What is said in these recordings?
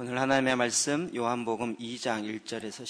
오늘 하나님의 말씀 요한복음 2장 1절에서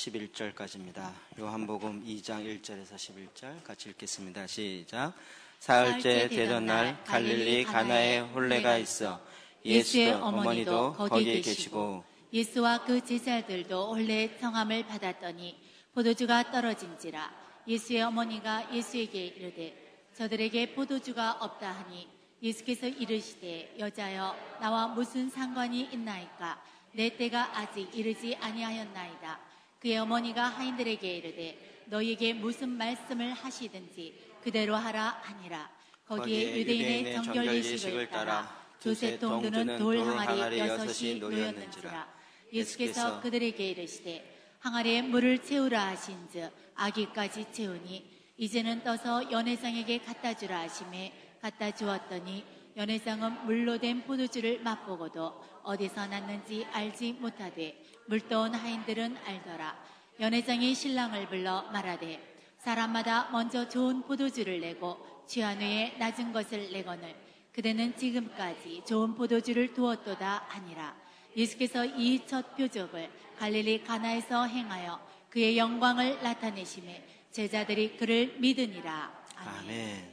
11절까지입니다. 요한복음 2장 1절에서 11절 같이 읽겠습니다. 시작. 사흘째 되던 날 갈릴리 가나에 혼례가 있어 예수의 어머니도 거기에 계시고 예수와 그 제자들도 혼례 성함을 받았더니 포도주가 떨어진지라. 예수의 어머니가 예수에게 이르되 저들에게 포도주가 없다 하니 예수께서 이르시되 여자여 나와 무슨 상관이 있나이까? 내 때가 아직 이르지 아니하였나이다. 그의 어머니가 하인들에게 이르되 너희에게 무슨 말씀을 하시든지 그대로 하라 하니라. 거기에 유대인의 정결 예식을 따라 두세 통 드는 돌 항아리 6이 놓였는지라. 예수께서 그들에게 이르시되 항아리에 물을 채우라 하신즉 아기까지 채우니 이제는 떠서 연회장에게 갖다 주라 하시매 갖다 주었더니 연회장은 물로 된 포도주를 맛보고도 어디서 났는지 알지 못하되 물떠온 하인들은 알더라. 연회장이 신랑을 불러 말하되 사람마다 먼저 좋은 포도주를 내고 취한 후에 낮은 것을 내거늘 그대는 지금까지 좋은 포도주를 두었도다 하니라. 예수께서 이 첫 표적을 갈릴리 가나에서 행하여 그의 영광을 나타내시매 제자들이 그를 믿으니라. 아멘.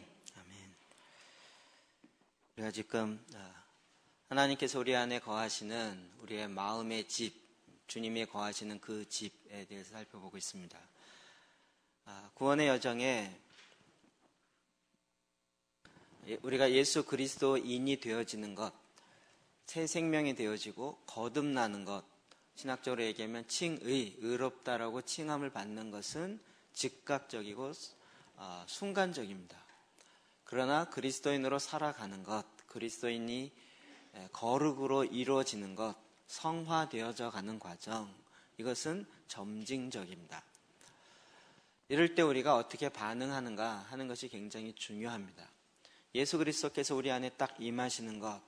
우리가 지금 하나님께서 우리 안에 거하시는 우리의 마음의 집, 주님이 거하시는 그 집에 대해서 살펴보고 있습니다. 구원의 여정에 우리가 예수 그리스도인이 되어지는 것, 새 생명이 되어지고 거듭나는 것, 신학적으로 얘기하면 칭의, 의롭다라고 칭함을 받는 것은 즉각적이고 순간적입니다. 그러나 그리스도인으로 살아가는 것, 그리스도인이 거룩으로 이루어지는 것, 성화되어져 가는 과정, 이것은 점징적입니다. 이럴 때 우리가 어떻게 반응하는가 하는 것이 굉장히 중요합니다. 예수 그리스도께서 우리 안에 딱 임하시는 것,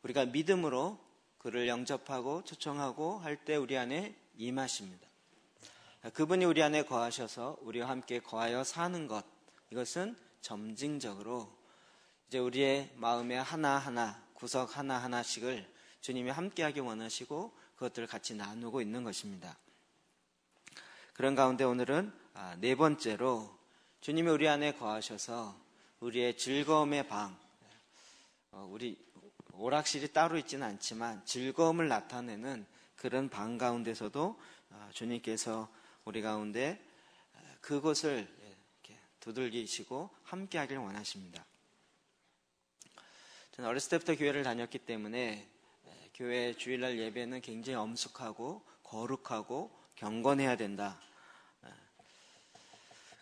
우리가 믿음으로 그를 영접하고 초청하고 할 때 우리 안에 임하십니다. 그분이 우리 안에 거하셔서 우리와 함께 거하여 사는 것, 이것은 점징적으로 이제 우리의 마음의 하나하나, 구석 하나하나씩을 주님이 함께하기 원하시고 그것들을 같이 나누고 있는 것입니다. 그런 가운데 오늘은 네 번째로 주님이 우리 안에 거하셔서 우리의 즐거움의 방, 우리 오락실이 따로 있지는 않지만 즐거움을 나타내는 그런 방 가운데서도 주님께서 우리 가운데 그곳을 이렇게 두들기시고 함께하길 원하십니다. 저는 어렸을 때부터 교회를 다녔기 때문에 교회 주일날 예배는 굉장히 엄숙하고 거룩하고 경건해야 된다.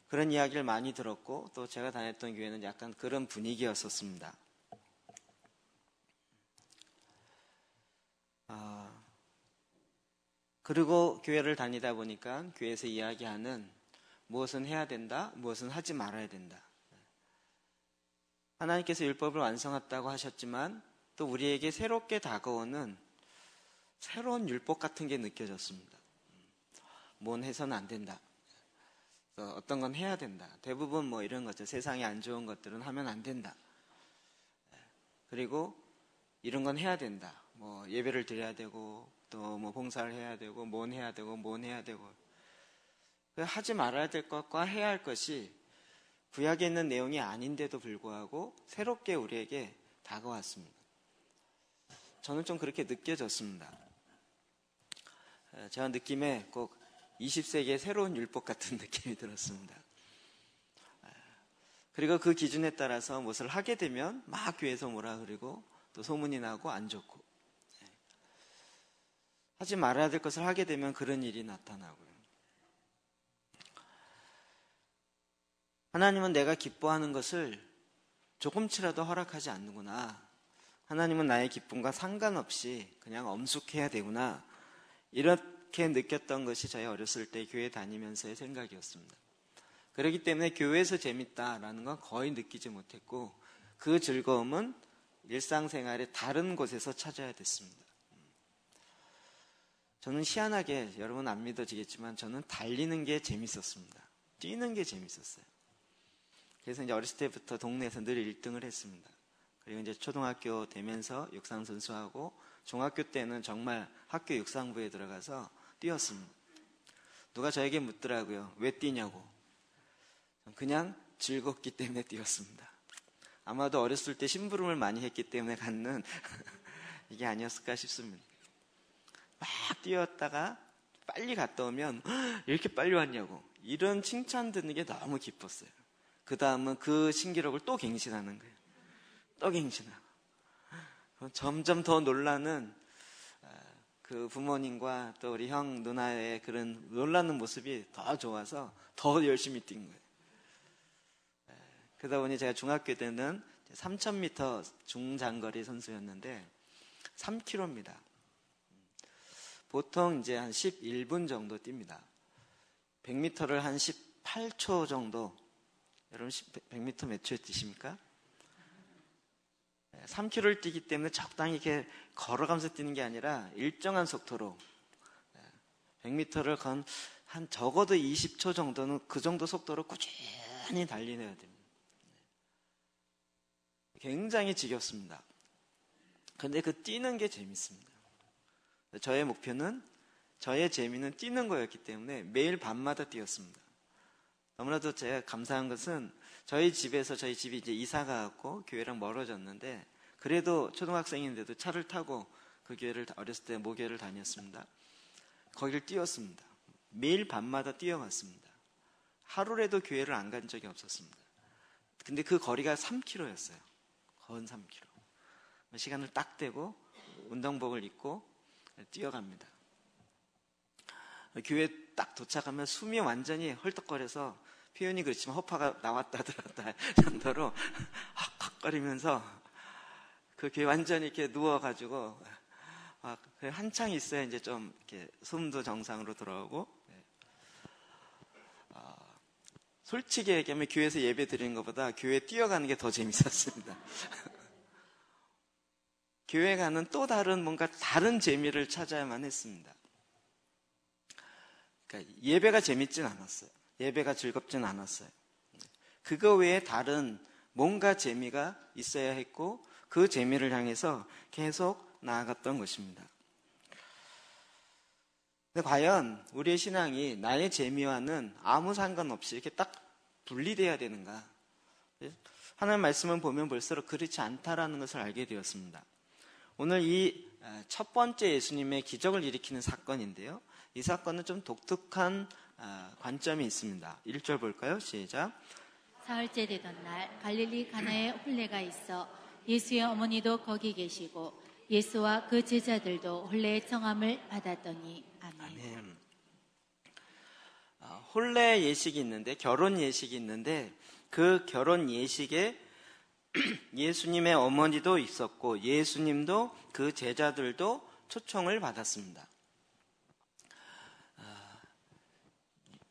그런 이야기를 많이 들었고 또 제가 다녔던 교회는 약간 그런 분위기였었습니다. 그리고 교회를 다니다 보니까 교회에서 이야기하는 무엇은 해야 된다, 무엇은 하지 말아야 된다. 하나님께서 율법을 완성했다고 하셨지만 또 우리에게 새롭게 다가오는 새로운 율법 같은 게 느껴졌습니다. 뭔 해서는 안 된다. 어떤 건 해야 된다. 대부분 뭐 이런 거죠. 세상에 안 좋은 것들은 하면 안 된다. 그리고 이런 건 해야 된다. 뭐 예배를 드려야 되고 또 뭐 봉사를 해야 되고 뭔 해야 되고 뭔 해야 되고 하지 말아야 될 것과 해야 할 것이 구약에 있는 내용이 아닌데도 불구하고 새롭게 우리에게 다가왔습니다. 저는 좀 그렇게 느껴졌습니다. 제가 느낌에 꼭 20세기의 새로운 율법 같은 느낌이 들었습니다. 그리고 그 기준에 따라서 무엇을 하게 되면 막 교회에서 뭐라 그러고 또 소문이 나고 안 좋고 하지 말아야 될 것을 하게 되면 그런 일이 나타나고요. 하나님은 내가 기뻐하는 것을 조금치라도 허락하지 않는구나. 하나님은 나의 기쁨과 상관없이 그냥 엄숙해야 되구나. 이렇게 느꼈던 것이 저희 어렸을 때 교회 다니면서의 생각이었습니다. 그렇기 때문에 교회에서 재밌다라는 건 거의 느끼지 못했고 그 즐거움은 일상생활의 다른 곳에서 찾아야 됐습니다. 저는 희한하게, 여러분 안 믿어지겠지만 저는 달리는 게 재밌었습니다. 뛰는 게 재밌었어요. 그래서 이제 어렸을 때부터 동네에서 늘 1등을 했습니다. 그리고 이제 초등학교 되면서 육상 선수하고 중학교 때는 정말 학교 육상부에 들어가서 뛰었습니다. 누가 저에게 묻더라고요. 왜 뛰냐고. 그냥 즐겁기 때문에 뛰었습니다. 아마도 어렸을 때 심부름을 많이 했기 때문에 갖는 이게 아니었을까 싶습니다. 막 뛰었다가 빨리 갔다 오면 이렇게 빨리 왔냐고 이런 칭찬 듣는 게 너무 기뻤어요. 그 다음은 그 신기록을 또 갱신하는 거예요. 또 갱신하고 점점 더 놀라는 그 부모님과 또 우리 형 누나의 그런 놀라는 모습이 더 좋아서 더 열심히 뛴 거예요. 그러다 보니 제가 중학교 때는 3000m 중장거리 선수였는데 3km입니다. 보통 이제 한 11분 정도 뜁니다. 100m를 한 18초 정도. 여러분 100m 몇 초에 뛰십니까? 3km를 뛰기 때문에 적당히 이렇게 걸어가면서 뛰는 게 아니라 일정한 속도로 100m를 한 적어도 20초 정도는 그 정도 속도로 꾸준히 달리내야 됩니다. 굉장히 지겹습니다. 근데 그 뛰는 게 재밌습니다. 저의 목표는, 저의 재미는 뛰는 거였기 때문에 매일 밤마다 뛰었습니다. 너무나도 제가 감사한 것은 저희 집이 이제 이사가 왔고 교회랑 멀어졌는데 그래도 초등학생인데도 차를 타고 그 교회를 어렸을 때 모교회를 다녔습니다. 거기를 뛰었습니다. 매일 밤마다 뛰어갔습니다. 하루라도 교회를 안 간 적이 없었습니다. 근데 그 거리가 3km였어요. 건 3km. 시간을 딱 대고 운동복을 입고 뛰어갑니다. 교회 딱 도착하면 숨이 완전히 헐떡거려서 표현이 그렇지만 허파가 나왔다 들었다 정도로 헉헉거리면서 그 교회 완전히 이렇게 누워가지고 한창 있어야 이제 좀 이렇게 숨도 정상으로 돌아오고 솔직히 얘기하면 교회에서 예배 드리는 것보다 교회 뛰어가는 게 더 재밌었습니다. 교회 가는 또 다른 뭔가 다른 재미를 찾아야만 했습니다. 그러니까 예배가 재밌진 않았어요. 예배가 즐겁진 않았어요. 그거 외에 다른 뭔가 재미가 있어야 했고 그 재미를 향해서 계속 나아갔던 것입니다. 근데 과연 우리의 신앙이 나의 재미와는 아무 상관없이 이렇게 딱 분리돼야 되는가? 하나님 말씀을 보면 볼수록 그렇지 않다라는 것을 알게 되었습니다. 오늘 이 첫 번째 예수님의 기적을 일으키는 사건인데요. 이 사건은 좀 독특한 관점이 있습니다. 1절 볼까요? 시작. 사흘째 되던 날 갈릴리 가나에 혼례가 있어 예수의 어머니도 거기 계시고 예수와 그 제자들도 혼례의 청함을 받았더니 아멘. 아멘. 혼례 예식이 있는데 결혼 예식이 있는데 그 결혼 예식에 예수님의 어머니도 있었고 예수님도 그 제자들도 초청을 받았습니다.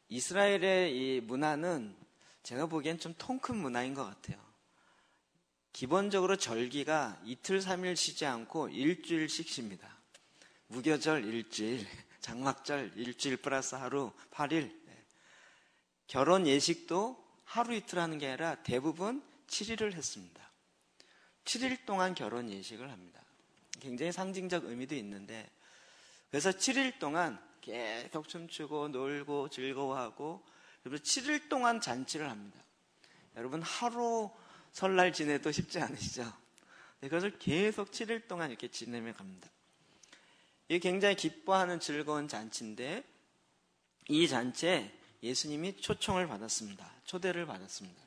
이스라엘의 이 문화는 제가 보기엔 좀 통 큰 문화인 것 같아요. 기본적으로 절기가 이틀 3일 쉬지 않고 일주일씩 쉽니다. 무교절 일주일, 장막절 일주일 플러스 하루 8일. 결혼 예식도 하루 이틀 하는 게 아니라 대부분 7일을 했습니다. 7일 동안 결혼 예식을 합니다. 굉장히 상징적 의미도 있는데 그래서 7일 동안 계속 춤추고 놀고 즐거워하고 그리고 7일 동안 잔치를 합니다. 여러분 하루 설날 지내도 쉽지 않으시죠? 그것을 계속 7일 동안 이렇게 지내며 갑니다. 이게 굉장히 기뻐하는 즐거운 잔치인데 이 잔치에 예수님이 초청을 받았습니다. 초대를 받았습니다.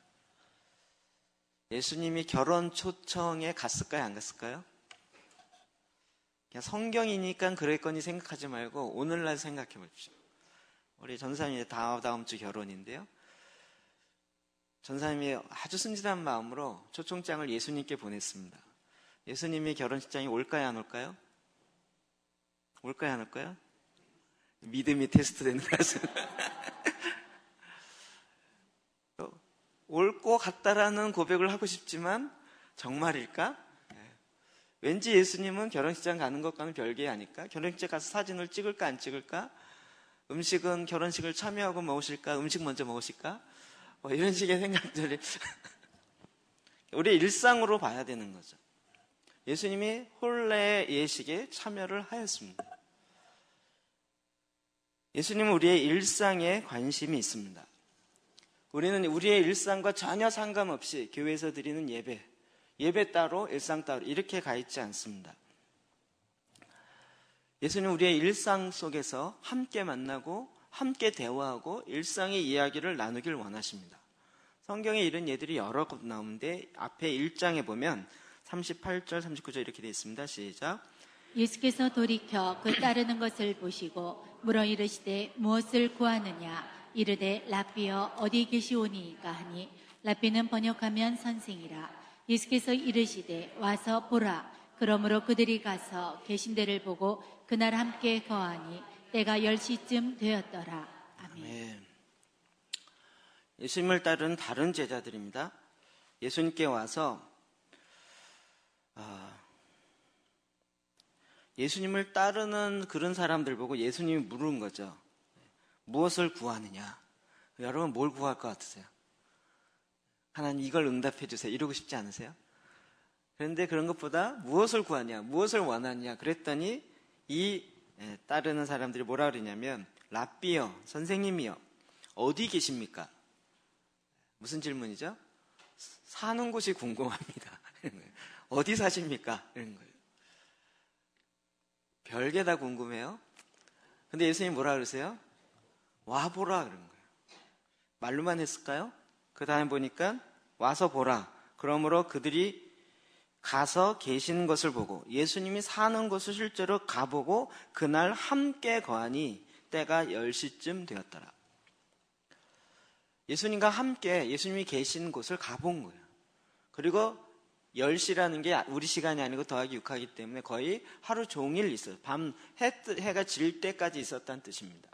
예수님이 결혼 초청에 갔을까요? 안 갔을까요? 그냥 성경이니까 그랬거니 생각하지 말고 오늘날 생각해 보십시오. 우리 전사님이 다음 주 결혼인데요. 전사님이 아주 순진한 마음으로 초청장을 예수님께 보냈습니다. 예수님이 결혼식장에 올까요? 안 올까요? 올까요? 안 올까요? 믿음이 테스트되는 것은 올 것 같다라는 고백을 하고 싶지만 정말일까? 왠지 예수님은 결혼식장 가는 것과는 별개 아닐까? 결혼식장 가서 사진을 찍을까 안 찍을까? 음식은 결혼식을 참여하고 먹으실까? 음식 먼저 먹으실까? 이런 식의 생각들이 우리의 일상으로 봐야 되는 거죠. 예수님이 혼례의 예식에 참여를 하였습니다. 예수님은 우리의 일상에 관심이 있습니다. 우리는 우리의 일상과 전혀 상관없이 교회에서 드리는 예배 따로, 일상 따로 이렇게 가 있지 않습니다. 예수님은 우리의 일상 속에서 함께 만나고 함께 대화하고 일상의 이야기를 나누길 원하십니다. 성경에 이런 예들이 여러 곳 나오는데 앞에 1장에 보면 38절, 39절 이렇게 되어 있습니다. 시작. 예수께서 돌이켜 그 따르는 것을 보시고 물어 이르시되 무엇을 구하느냐 이르되 랍비여 어디 계시오니이까 하니 랍비는 번역하면 선생이라. 예수께서 이르시되 와서 보라. 그러므로 그들이 가서 계신 데를 보고 그날 함께 거하니 때가 10시쯤 되었더라. 아멘. 네. 예수님을 따르는 다른 제자들입니다. 예수님께 와서 예수님을 따르는 그런 사람들 보고 예수님이 물은 거죠. 무엇을 구하느냐? 여러분 뭘 구할 것 같으세요? 하나님 이걸 응답해 주세요. 이러고 싶지 않으세요? 그런데 그런 것보다 무엇을 구하냐? 무엇을 원하냐? 그랬더니 이 따르는 사람들이 뭐라 그러냐면 랍비여, 선생님이여, 어디 계십니까? 무슨 질문이죠? 사는 곳이 궁금합니다. 어디 사십니까? 이런 거예요. 별게 다 궁금해요. 근데 예수님이 뭐라 그러세요? 와보라 그런 거예요. 말로만 했을까요? 그 다음에 보니까 와서 보라. 그러므로 그들이 가서 계시는 것을 보고 예수님이 사는 곳을 실제로 가보고 그날 함께 거하니 때가 10시쯤 되었더라. 예수님과 함께 예수님이 계신 곳을 가본 거예요. 그리고 10시라는 게 우리 시간이 아니고 더하기 6하기 때문에 거의 하루 종일 있어요. 해가 질 때까지 있었다는 뜻입니다.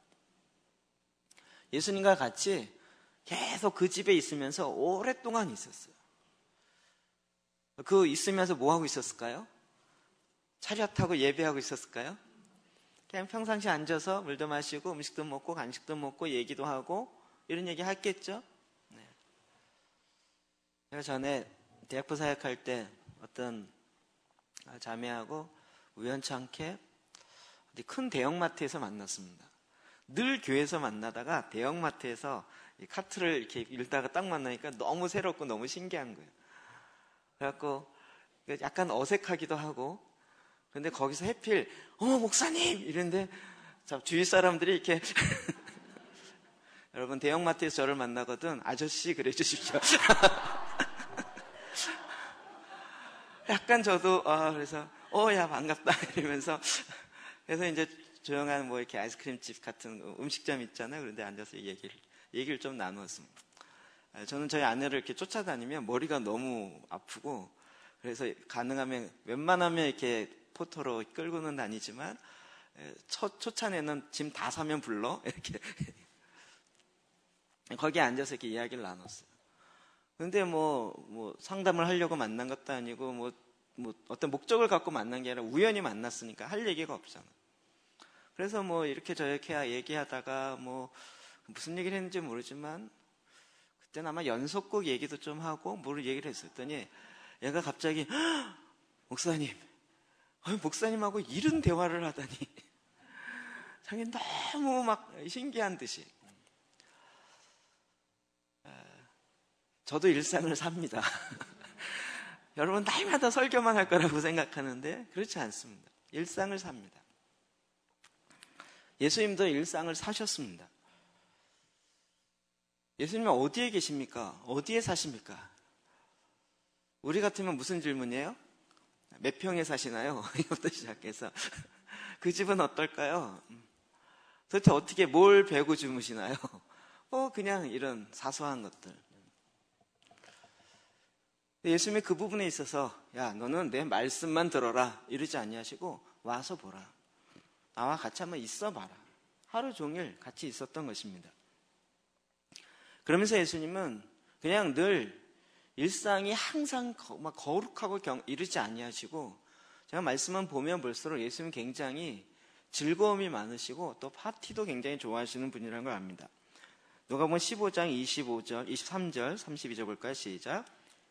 예수님과 같이 계속 그 집에 있으면서 오랫동안 있었어요. 그 있으면서 뭐 하고 있었을까요? 차렷하고 예배하고 있었을까요? 그냥 평상시에 앉아서 물도 마시고 음식도 먹고 간식도 먹고 얘기도 하고 이런 얘기 했겠죠? 네. 제가 전에 대학부 사역할 때 어떤 자매하고 우연찮게 어디 큰 대형마트에서 만났습니다. 늘 교회에서 만나다가 대형마트에서 이 카트를 이렇게 읽다가 딱 만나니까 너무 새롭고 너무 신기한 거예요. 그래갖고 약간 어색하기도 하고, 근데 거기서 해필 어머 목사님 이랬는데 주위 사람들이 이렇게 여러분 대형마트에서 저를 만나거든 아저씨 그래 주십시오. 약간 저도 그래서 야 반갑다 이러면서 그래서 이제 조용한 뭐 이렇게 아이스크림집 같은 음식점 있잖아요. 그런데 앉아서 얘기를 좀 나누었습니다. 저는 저희 아내를 이렇게 쫓아다니면 머리가 너무 아프고 그래서 가능하면 웬만하면 이렇게 포터로 끌고는 다니지만 초찬에는 짐 다 사면 불러 이렇게 거기에 앉아서 이렇게 이야기를 나눴어요. 근데 뭐 상담을 하려고 만난 것도 아니고 뭐 어떤 목적을 갖고 만난 게 아니라 우연히 만났으니까 할 얘기가 없잖아. 그래서 뭐 이렇게 저렇게 얘기하다가 뭐 무슨 얘기를 했는지 모르지만 그때는 아마 연속곡 얘기도 좀 하고 뭘 얘기를 했었더니 얘가 갑자기 목사님, 목사님하고 이런 대화를 하다니 자기 너무 막 신기한 듯이. 저도 일상을 삽니다. 여러분 날마다 설교만 할 거라고 생각하는데 그렇지 않습니다. 일상을 삽니다. 예수님도 일상을 사셨습니다. 예수님은 어디에 계십니까? 어디에 사십니까? 우리 같으면 무슨 질문이에요? 몇 평에 사시나요? 이것부터 시작해서 그 집은 어떨까요? 도대체 어떻게 뭘 베고 주무시나요? 그냥 이런 사소한 것들. 예수님이 그 부분에 있어서 야 너는 내 말씀만 들어라 이러지 아니하시고 와서 보라. 나와 같이 한번 있어봐라. 하루 종일 같이 있었던 것입니다. 그러면서 예수님은 그냥 늘 일상이 항상 막 거룩하고 이러지 아니하시고 제가 말씀만 보면 볼수록 예수님은 굉장히 즐거움이 많으시고 또 파티도 굉장히 좋아하시는 분이라는 걸 압니다. 누가복음 15장 25절, 23절, 32절 볼까요? 시작.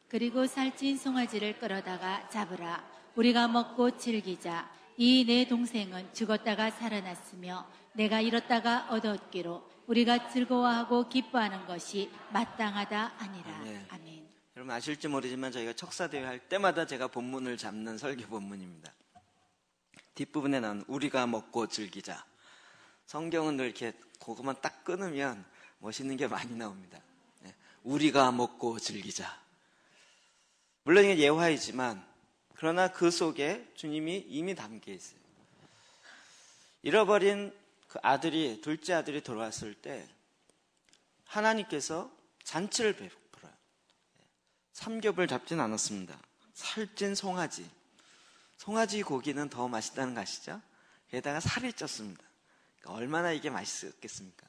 그리고 살찐 송아지를 끌어다가 잡으라. 우리가 먹고 즐기자. 이 내 동생은 죽었다가 살아났으며 내가 잃었다가 얻었기로 우리가 즐거워하고 기뻐하는 것이 마땅하다 아니라. 아멘. 아멘. 여러분 아실지 모르지만 저희가 척사대회 할 때마다 제가 본문을 잡는 설교 본문입니다. 뒷부분에 나온 우리가 먹고 즐기자. 성경은 늘 이렇게 그것만 딱 끊으면 멋있는 게 많이 나옵니다. 우리가 먹고 즐기자. 물론 이게 예화이지만 그러나 그 속에 주님이 이미 담겨 있어요. 잃어버린 그 아들이, 둘째 아들이 돌아왔을 때 하나님께서 잔치를 베풀어요. 삼겹을 잡진 않았습니다. 살찐 송아지. 송아지 고기는 더 맛있다는 거 아시죠? 게다가 살이 쪘습니다. 그러니까 얼마나 이게 맛있었겠습니까?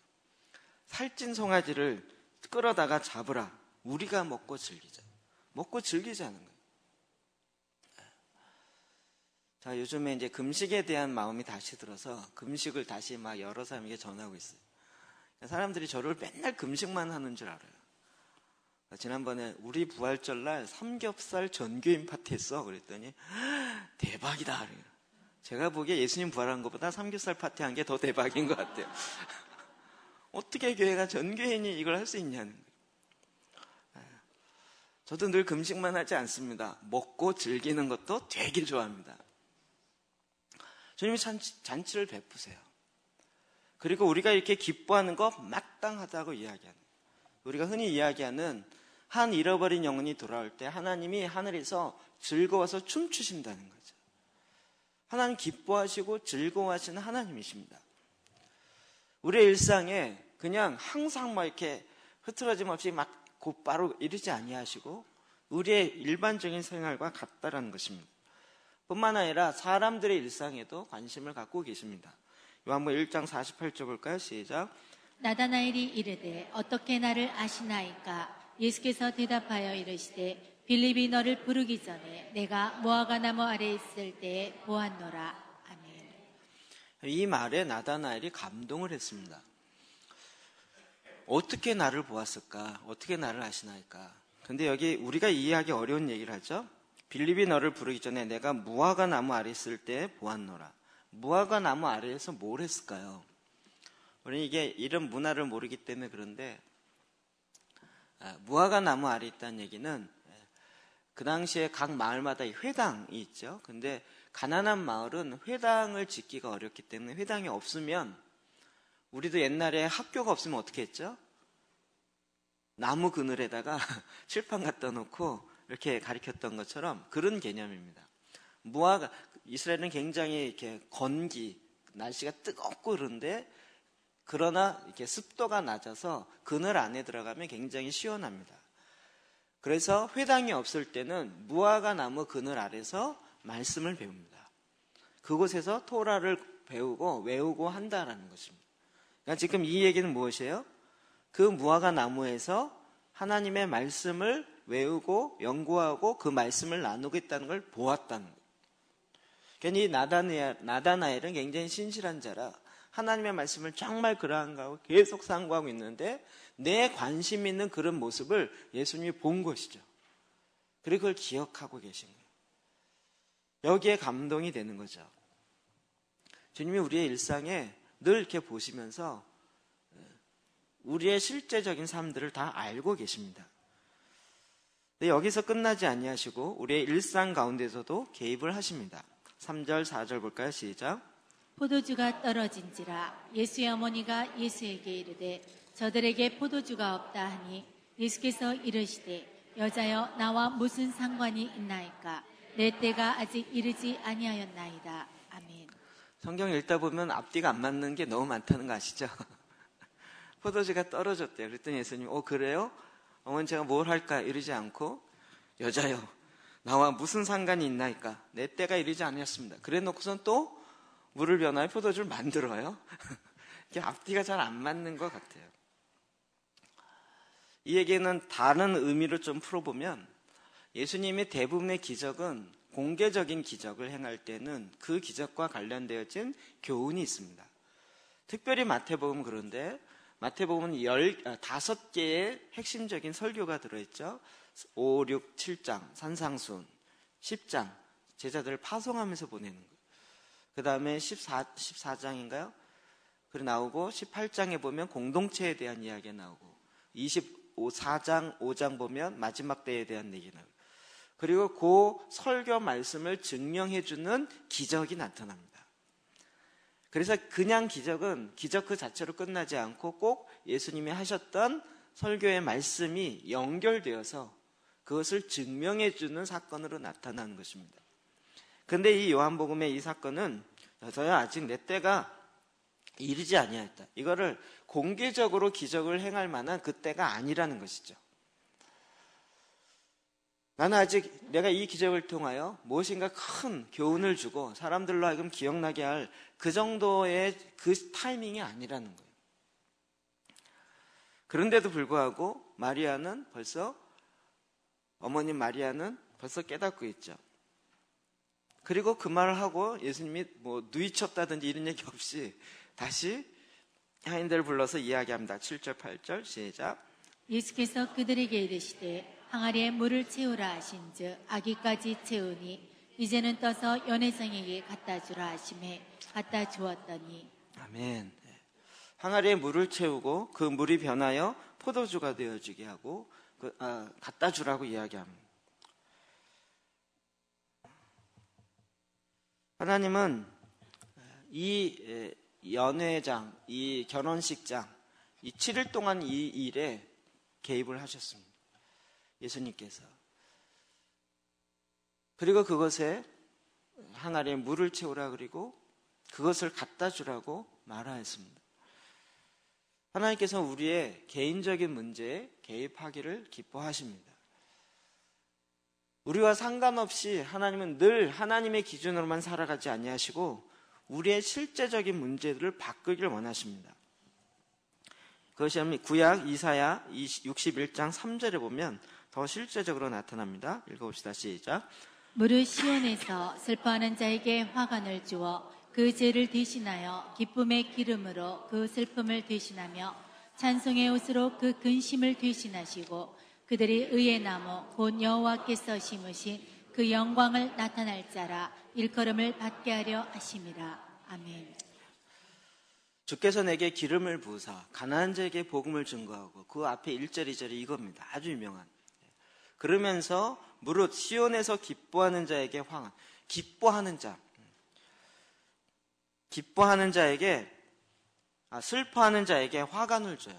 살찐 송아지를 끌어다가 잡으라. 우리가 먹고 즐기자. 먹고 즐기자는 거예요. 자, 요즘에 이제 금식에 대한 마음이 다시 들어서 금식을 다시 막 여러 사람에게 전하고 있어요. 사람들이 저를 맨날 금식만 하는 줄 알아요. 지난번에 우리 부활절날 삼겹살 전교인 파티 했어. 그랬더니 대박이다. 제가 보기에 예수님 부활한 것보다 삼겹살 파티 한 게 더 대박인 것 같아요. 어떻게 교회가 전교인이 이걸 할 수 있냐는 거예요. 저도 늘 금식만 하지 않습니다. 먹고 즐기는 것도 되게 좋아합니다. 주님이 잔치를 베푸세요. 그리고 우리가 이렇게 기뻐하는 거 마땅하다고 이야기하는 거예요. 우리가 흔히 이야기하는 한 잃어버린 영혼이 돌아올 때 하나님이 하늘에서 즐거워서 춤추신다는 거죠. 하나님 기뻐하시고 즐거워하시는 하나님이십니다. 우리의 일상에 그냥 항상 막 이렇게 흐트러짐 없이 막 곧바로 이르지 아니하시고 우리의 일반적인 생활과 같다라는 것입니다. 뿐만 아니라 사람들의 일상에도 관심을 갖고 계십니다. 요한복음 1장 48절 볼까요? 시작. 나다나엘이 이르되 어떻게 나를 아시나이까? 예수께서 대답하여 이르시되 빌립이 너를 부르기 전에 내가 무화과 나무 아래 있을 때에 보았노라. 아멘. 이 말에 나다나엘이 감동을 했습니다. 어떻게 나를 보았을까? 어떻게 나를 아시나이까? 근데 여기 우리가 이해하기 어려운 얘기를 하죠. 빌립이 너를 부르기 전에 내가 무화과 나무 아래 있을 때 보았노라. 무화과 나무 아래에서 뭘 했을까요? 우리는 이게 이런 문화를 모르기 때문에 그런데 무화과 나무 아래 있다는 얘기는 그 당시에 각 마을마다 회당이 있죠. 근데 가난한 마을은 회당을 짓기가 어렵기 때문에 회당이 없으면 우리도 옛날에 학교가 없으면 어떻게 했죠? 나무 그늘에다가 칠판 갖다 놓고 이렇게 가리켰던 것처럼 그런 개념입니다. 무화과, 이스라엘은 굉장히 이렇게 건기, 날씨가 뜨겁고 그런데 그러나 이렇게 습도가 낮아서 그늘 안에 들어가면 굉장히 시원합니다. 그래서 회당이 없을 때는 무화과 나무 그늘 아래서 말씀을 배웁니다. 그곳에서 토라를 배우고 외우고 한다라는 것입니다. 그러니까 지금 이 얘기는 무엇이에요? 그 무화과 나무에서 하나님의 말씀을 외우고 연구하고 그 말씀을 나누겠다는 걸 보았다는 거예요. 그러니까 이 나다나엘은 굉장히 신실한 자라 하나님의 말씀을 정말 그러한가 하고 계속 상고하고 있는데 내 관심 있는 그런 모습을 예수님이 본 것이죠. 그리고 그걸 기억하고 계신 거예요. 여기에 감동이 되는 거죠. 주님이 우리의 일상에 늘 이렇게 보시면서 우리의 실제적인 삶들을 다 알고 계십니다. 근데 여기서 끝나지 아니하시고 우리의 일상 가운데서도 개입을 하십니다. 3절, 4절 볼까요? 시작. 포도주가 떨어진지라 예수의 어머니가 예수에게 이르되 저들에게 포도주가 없다 하니 예수께서 이르시되 여자여 나와 무슨 상관이 있나이까? 내 때가 아직 이르지 아니하였나이다. 아멘. 성경 읽다 보면 앞뒤가 안 맞는 게 너무 많다는 거 아시죠? 포도주가 떨어졌대요. 그랬더니 예수님, 그래요? 어머니 제가 뭘 할까? 이러지 않고 여자여 나와 무슨 상관이 있나이까? 내 때가 이르지 아니었습니다. 그래 놓고선 또 물을 변화해 포도주를 만들어요. 이게 앞뒤가 잘 안 맞는 것 같아요. 이 얘기는 다른 의미로 좀 풀어보면 예수님의 대부분의 기적은 공개적인 기적을 행할 때는 그 기적과 관련되어진 교훈이 있습니다. 특별히 마태복음 그런데 마태복음은 15개의 핵심적인 설교가 들어있죠. 5, 6, 7장 산상순, 10장 제자들을 파송하면서 보내는 거예요. 그 다음에 14장인가요? 그리고 나오고 18장에 보면 공동체에 대한 이야기가 나오고 24장 5장 보면 마지막 때에 대한 얘기가 나오고 그리고 그 설교 말씀을 증명해주는 기적이 나타납니다. 그래서 그냥 기적은 기적 그 자체로 끝나지 않고 꼭 예수님이 하셨던 설교의 말씀이 연결되어서 그것을 증명해주는 사건으로 나타나는 것입니다. 그런데 이 요한복음의 이 사건은 저야 아직 내 때가 이르지 아니하였다. 이거를 공개적으로 기적을 행할 만한 그 때가 아니라는 것이죠. 나는 아직 내가 이 기적을 통하여 무엇인가 큰 교훈을 주고 사람들로 하여금 기억나게 할 그 정도의 그 타이밍이 아니라는 거예요. 그런데도 불구하고 어머님 마리아는 벌써 깨닫고 있죠. 그리고 그 말을 하고 예수님이 누이쳤다든지 이런 얘기 없이 다시 하인들을 불러서 이야기합니다. 7절 8절 시작. 예수께서 그들에게 이르시되 항아리에 물을 채우라 하신즉 아기까지 채우니 이제는 떠서 연회장에게 갖다 주라 하시매 갖다 주었더니. 아멘. 항아리에 물을 채우고 그 물이 변하여 포도주가 되어지게 하고 갖다 주라고 이야기합니다. 하나님은 이 연회장, 이 결혼식장, 이 7일 동안 이 일에 개입을 하셨습니다. 예수님께서. 그리고 그것에 항아리에 물을 채우라 그리고 그것을 갖다 주라고 말하였습니다. 하나님께서 우리의 개인적인 문제에 개입하기를 기뻐하십니다. 우리와 상관없이 하나님은 늘 하나님의 기준으로만 살아가지 아니하시고 우리의 실제적인 문제들을 바꾸기를 원하십니다. 그것이 구약 이사야 61장 3절에 보면 더 실제적으로 나타납니다. 읽어봅시다. 시작. 무릇 시온에서 슬퍼하는 자에게 화관을 주어 그 죄를 대신하여 기쁨의 기름으로 그 슬픔을 대신하며 찬송의 옷으로 그 근심을 대신하시고 그들이 의의 나무 곧 여호와께서 심으신 그 영광을 나타날 자라 일컬음을 받게 하려 하심이라. 아멘. 주께서 내게 기름을 부으사 가난한 자에게 복음을 증거하고 그 앞에 1절 2절이 이겁니다. 아주 유명한. 그러면서 무릇 시온에서 기뻐하는 자에게 황한, 기뻐하는 자에게 슬퍼하는 자에게 화관을 줘요.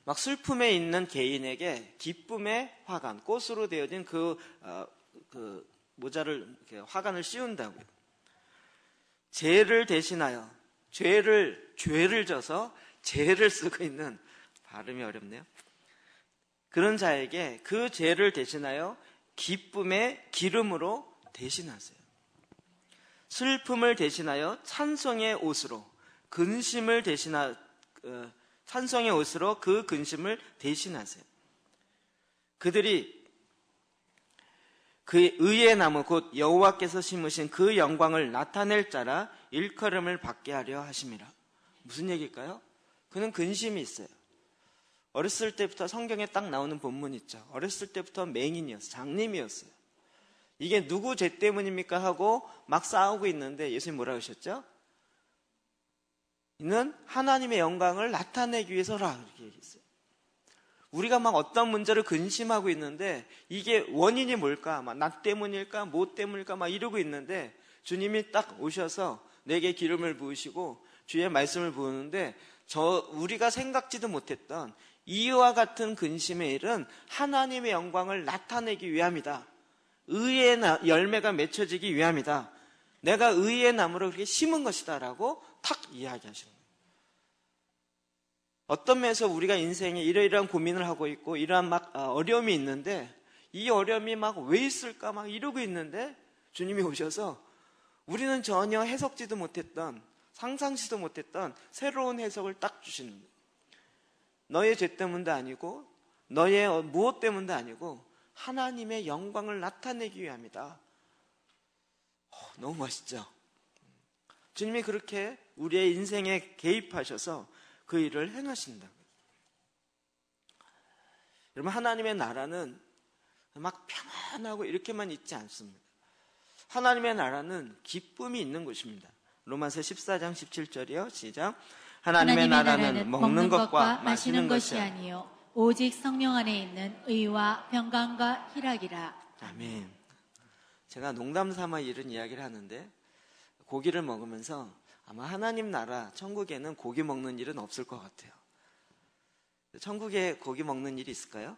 막 슬픔에 있는 개인에게 기쁨의 화관, 꽃으로 되어진 그 모자를 화관을 씌운다고요. 죄를 대신하여 죄를 져서 죄를 쓰고 있는, 발음이 어렵네요. 그런 자에게 그 죄를 대신하여 기쁨의 기름으로 대신하세요. 슬픔을 대신하여 찬송의 옷으로 찬송의 옷으로 그 근심을 대신하세요. 그들이 그 의의 나무 곧 여호와께서 심으신 그 영광을 나타낼 자라 일컬음을 받게 하려 하심이라. 무슨 얘기일까요? 그는 근심이 있어요. 어렸을 때부터 성경에 딱 나오는 본문 있죠. 어렸을 때부터 맹인이었어요. 장님이었어요. 이게 누구 죄 때문입니까 하고 막 싸우고 있는데 예수님 뭐라고 하셨죠? 이는 하나님의 영광을 나타내기 위해서라, 이렇게 얘기했어요. 우리가 막 어떤 문제를 근심하고 있는데 이게 원인이 뭘까? 막 나 때문일까? 뭐 때문일까? 막 이러고 있는데 주님이 딱 오셔서 내게 기름을 부으시고 주의 말씀을 부으는데 우리가 생각지도 못했던 이와 같은 근심의 일은 하나님의 영광을 나타내기 위함이다. 의의 열매가 맺혀지기 위함이다. 내가 의의 나무를 그렇게 심은 것이다 라고 탁 이야기하시는 거예요. 어떤 면에서 우리가 인생에 이러이러한 고민을 하고 있고 이러한 막 어려움이 있는데 이 어려움이 막 왜 있을까 막 이러고 있는데 주님이 오셔서 우리는 전혀 해석지도 못했던, 상상지도 못했던 새로운 해석을 딱 주시는 거예요. 너의 죄 때문도 아니고 너의 무엇 때문도 아니고 하나님의 영광을 나타내기 위함이다. 너무 멋있죠? 주님이 그렇게 우리의 인생에 개입하셔서 그 일을 행하신다고요. 여러분, 하나님의 나라는 막 평안하고 이렇게만 있지 않습니다. 하나님의 나라는 기쁨이 있는 곳입니다. 로마서 14장 17절이요. 시작. 하나님의 나라는 먹는 것과 마시는 것이 아니요 오직 성령 안에 있는 의와 평강과 희락이라. 아멘. 제가 농담 삼아 이런 이야기를 하는데 고기를 먹으면서 아마 하나님 나라 천국에는 고기 먹는 일은 없을 것 같아요. 천국에 고기 먹는 일이 있을까요?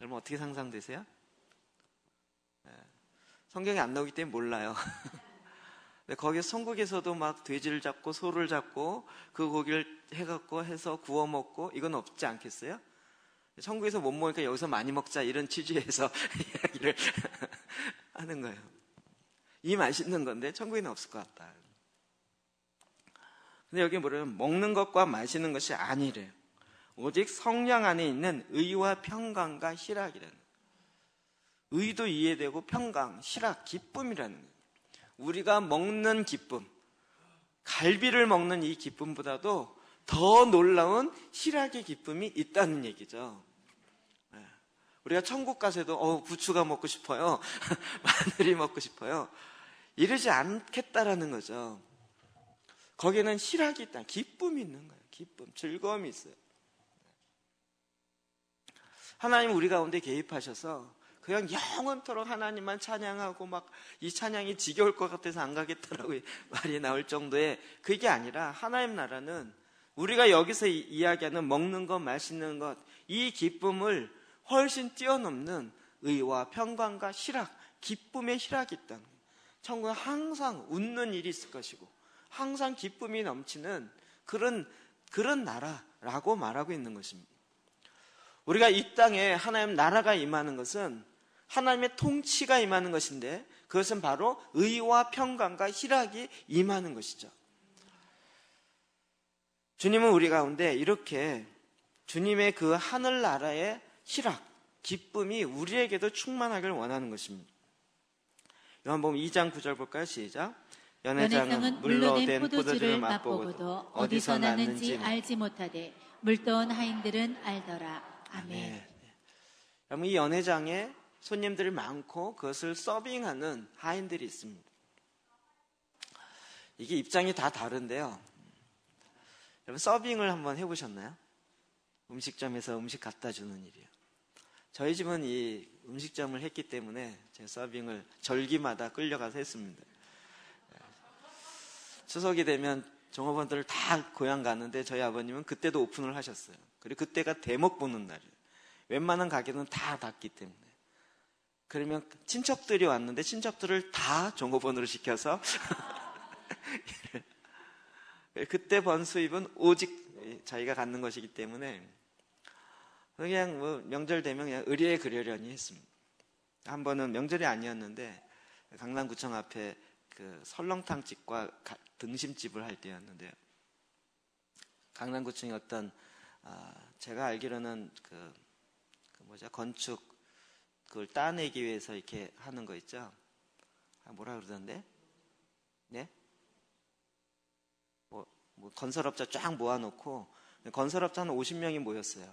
여러분 어떻게 상상되세요? 성경에 안 나오기 때문에 몰라요. 근데 거기 천국에서도 막 돼지를 잡고 소를 잡고 그 고기를 해갖고 해서 구워 먹고 이건 없지 않겠어요? 천국에서 못 먹으니까 여기서 많이 먹자 이런 취지에서 이야기를 하는 거예요. 이 맛있는 건데 천국에는 없을 것 같다. 근데 여기 뭐냐면 먹는 것과 마시는 것이 아니래요. 오직 성령 안에 있는 의와 평강과 희락이라는 거예요. 의도 이해되고 평강, 희락, 기쁨이라는 거예요. 우리가 먹는 기쁨, 갈비를 먹는 이 기쁨보다도 더 놀라운 희락의 기쁨이 있다는 얘기죠. 우리가 천국 가서도 부추가 먹고 싶어요. 마늘이 먹고 싶어요. 이러지 않겠다라는 거죠. 거기는 희락이 있다. 기쁨이 있는 거예요. 기쁨, 즐거움이 있어요. 하나님 우리 가운데 개입하셔서 그냥 영원토록 하나님만 찬양하고 막 이 찬양이 지겨울 것 같아서 안 가겠다라고 말이 나올 정도의 그게 아니라 하나님 나라는 우리가 여기서 이야기하는 먹는 것, 마시는 것, 이 기쁨을 훨씬 뛰어넘는 의와 평강과 희락, 기쁨의 희락이 있다는 거예요. 천국에 항상 웃는 일이 있을 것이고 항상 기쁨이 넘치는 그런 나라라고 말하고 있는 것입니다. 우리가 이 땅에 하나님 나라가 임하는 것은 하나님의 통치가 임하는 것인데 그것은 바로 의와 평강과 희락이 임하는 것이죠. 주님은 우리 가운데 이렇게 주님의 그 하늘나라의 희락, 기쁨이 우리에게도 충만하길 원하는 것입니다. 요한복음 2장 9절 볼까요? 시작. 연회장은 물러된 포도주를 맛보고도 어디서 났는지 알지 못하되 물떠온 하인들은 알더라. 아멘. 여러분 이 연회장에 손님들이 많고 그것을 서빙하는 하인들이 있습니다. 이게 입장이 다 다른데요. 여러분 서빙을 한번 해보셨나요? 음식점에서 음식 갖다 주는 일이요. 저희 집은 이 음식점을 했기 때문에 제가 서빙을 절기마다 끌려가서 했습니다. 추석이 되면 종업원들을 다 고향 가는데 저희 아버님은 그때도 오픈을 하셨어요. 그리고 그때가 대목 보는 날이에요. 웬만한 가게는 다 닫기 때문에. 그러면 친척들이 왔는데 친척들을 다 종업원으로 시켜서 그때 번 수입은 오직 자기가 갖는 것이기 때문에 그냥 뭐 명절 되면 그냥 의리에 그려려니 했습니다. 한 번은 명절이 아니었는데 강남구청 앞에 그 설렁탕집과 등심집을 할 때였는데요. 강남구청이 어떤 제가 알기로는 건축 그걸 따내기 위해서 이렇게 하는 거 있죠. 뭐라 그러던데? 네? 뭐 건설업자 쫙 모아놓고 건설업자 한 50명이 모였어요.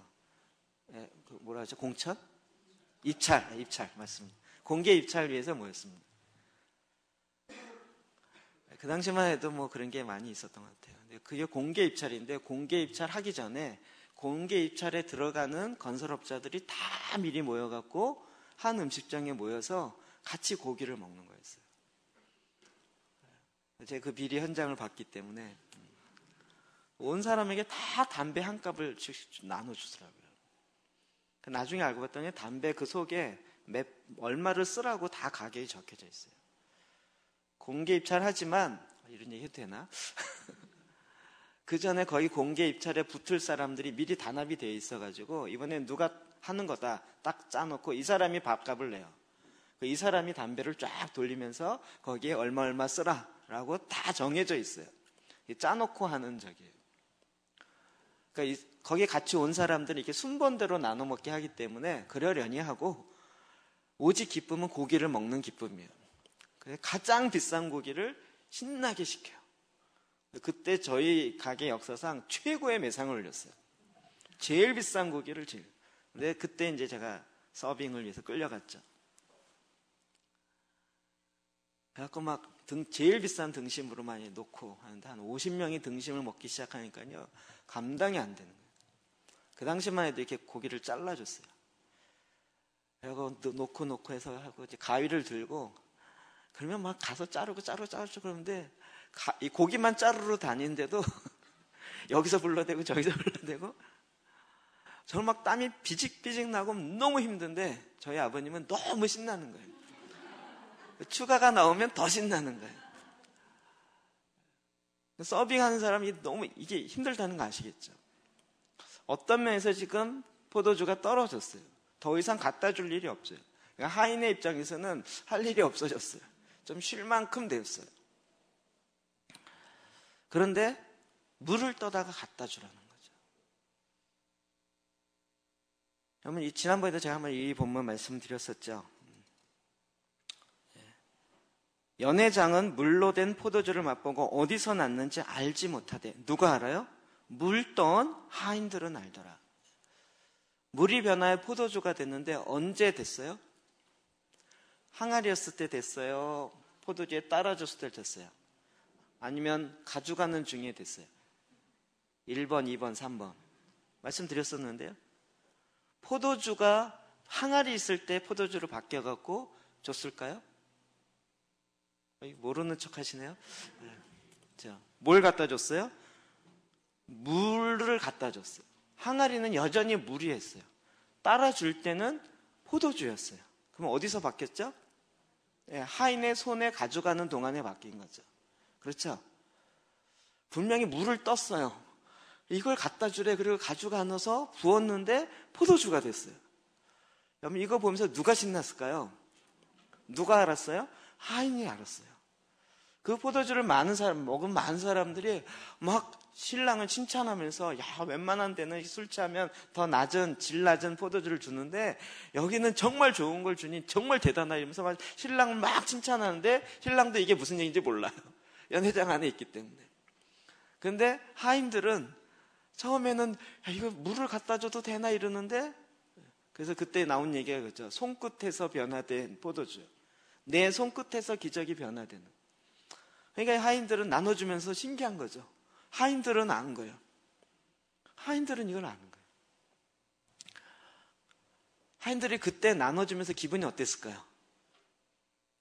뭐라 하죠? 공천? 입찰 맞습니다. 공개 입찰 위해서 모였습니다. 그 당시만 해도 뭐 그런 게 많이 있었던 것 같아요. 그게 공개 입찰인데 공개 입찰 하기 전에 공개 입찰에 들어가는 건설업자들이 다 미리 모여갖고 한 음식점에 모여서 같이 고기를 먹는 거였어요. 제가 그 비리 현장을 봤기 때문에 온 사람에게 다 담배 한 갑을 나눠주더라고요. 나중에 알고 봤더니 담배 그 속에 얼마를 쓰라고 다 가격이 적혀져 있어요. 공개 입찰하지만 이런 얘기 해도 되나? 그 전에 거의 공개 입찰에 붙을 사람들이 미리 단합이 되어 있어가지고 이번엔 누가 하는 거다 딱 짜놓고 이 사람이 밥값을 내요. 이 사람이 담배를 쫙 돌리면서 거기에 얼마 쓰라라고 다 정해져 있어요. 짜놓고 하는 적이에요. 그러니까 거기에 같이 온 사람들은 이렇게 순번대로 나눠 먹게 하기 때문에 그러려니 하고 오직 기쁨은 고기를 먹는 기쁨이에요. 가장 비싼 고기를 신나게 시켜요. 그때 저희 가게 역사상 최고의 매상을 올렸어요. 제일 비싼 고기를 근데 그때 이제 제가 서빙을 위해서 끌려갔죠. 그래갖고 막 제일 비싼 등심으로 많이 놓고 하는데 한 50명이 등심을 먹기 시작하니까요. 감당이 안 되는 거예요. 그 당시만 해도 이렇게 고기를 잘라줬어요. 그리고 놓고 해서 하고 이제 가위를 들고 그러면 막 가서 자르고 그러는데 이 고기만 자르러 다니는데도 여기서 불러대고 저기서 불러대고 저는 막 땀이 비직비직 나고 너무 힘든데 저희 아버님은 너무 신나는 거예요. 추가가 나오면 더 신나는 거예요. 서빙하는 사람이 너무 이게 힘들다는 거 아시겠죠? 어떤 면에서 지금 포도주가 떨어졌어요. 더 이상 갖다 줄 일이 없어요. 그러니까 하인의 입장에서는 할 일이 없어졌어요. 좀 쉴 만큼 되었어요. 그런데 물을 떠다가 갖다 주라는 거죠. 여러분, 지난번에도 제가 한번 이 본문 말씀드렸었죠. 연회장은 물로 된 포도주를 맛보고 어디서 났는지 알지 못하되 누가 알아요? 물 떠온 하인들은 알더라. 물이 변하여 포도주가 됐는데 언제 됐어요? 항아리였을 때 됐어요? 포도주에 따라줬을 때 됐어요? 아니면 가져가는 중에 됐어요? 1번, 2번, 3번 말씀드렸었는데요. 포도주가 항아리 있을 때 포도주로 바뀌어갖고 줬을까요? 모르는 척 하시네요. 자, 뭘 갖다 줬어요? 물을 갖다 줬어요. 항아리는 여전히 물이었어요. 따라줄 때는 포도주였어요. 그럼 어디서 바뀌었죠? 하인의 손에 가져가는 동안에 바뀐 거죠. 그렇죠? 분명히 물을 떴어요. 이걸 갖다 주래. 그리고 가져가서 부었는데 포도주가 됐어요. 여러분, 이거 보면서 누가 신났을까요? 누가 알았어요? 하인이 알았어요. 그 포도주를 먹은 많은 사람들이 막 신랑을 칭찬하면서 야, 웬만한 데는 술 취하면 더 질 낮은 포도주를 주는데 여기는 정말 좋은 걸 주니 정말 대단하다 이러면서 막 신랑을 막 칭찬하는데 신랑도 이게 무슨 얘기인지 몰라요. 연회장 안에 있기 때문에. 근데 하인들은 처음에는 야, 이거 물을 갖다 줘도 되나 이러는데 그래서 그때 나온 얘기가 그죠. 손끝에서 변화된 포도주. 내 손끝에서 기적이 변화되는. 그러니까 하인들은 나눠주면서 신기한 거죠. 하인들은 아는 거예요. 하인들은 이걸 아는 거예요. 하인들이 그때 나눠주면서 기분이 어땠을까요?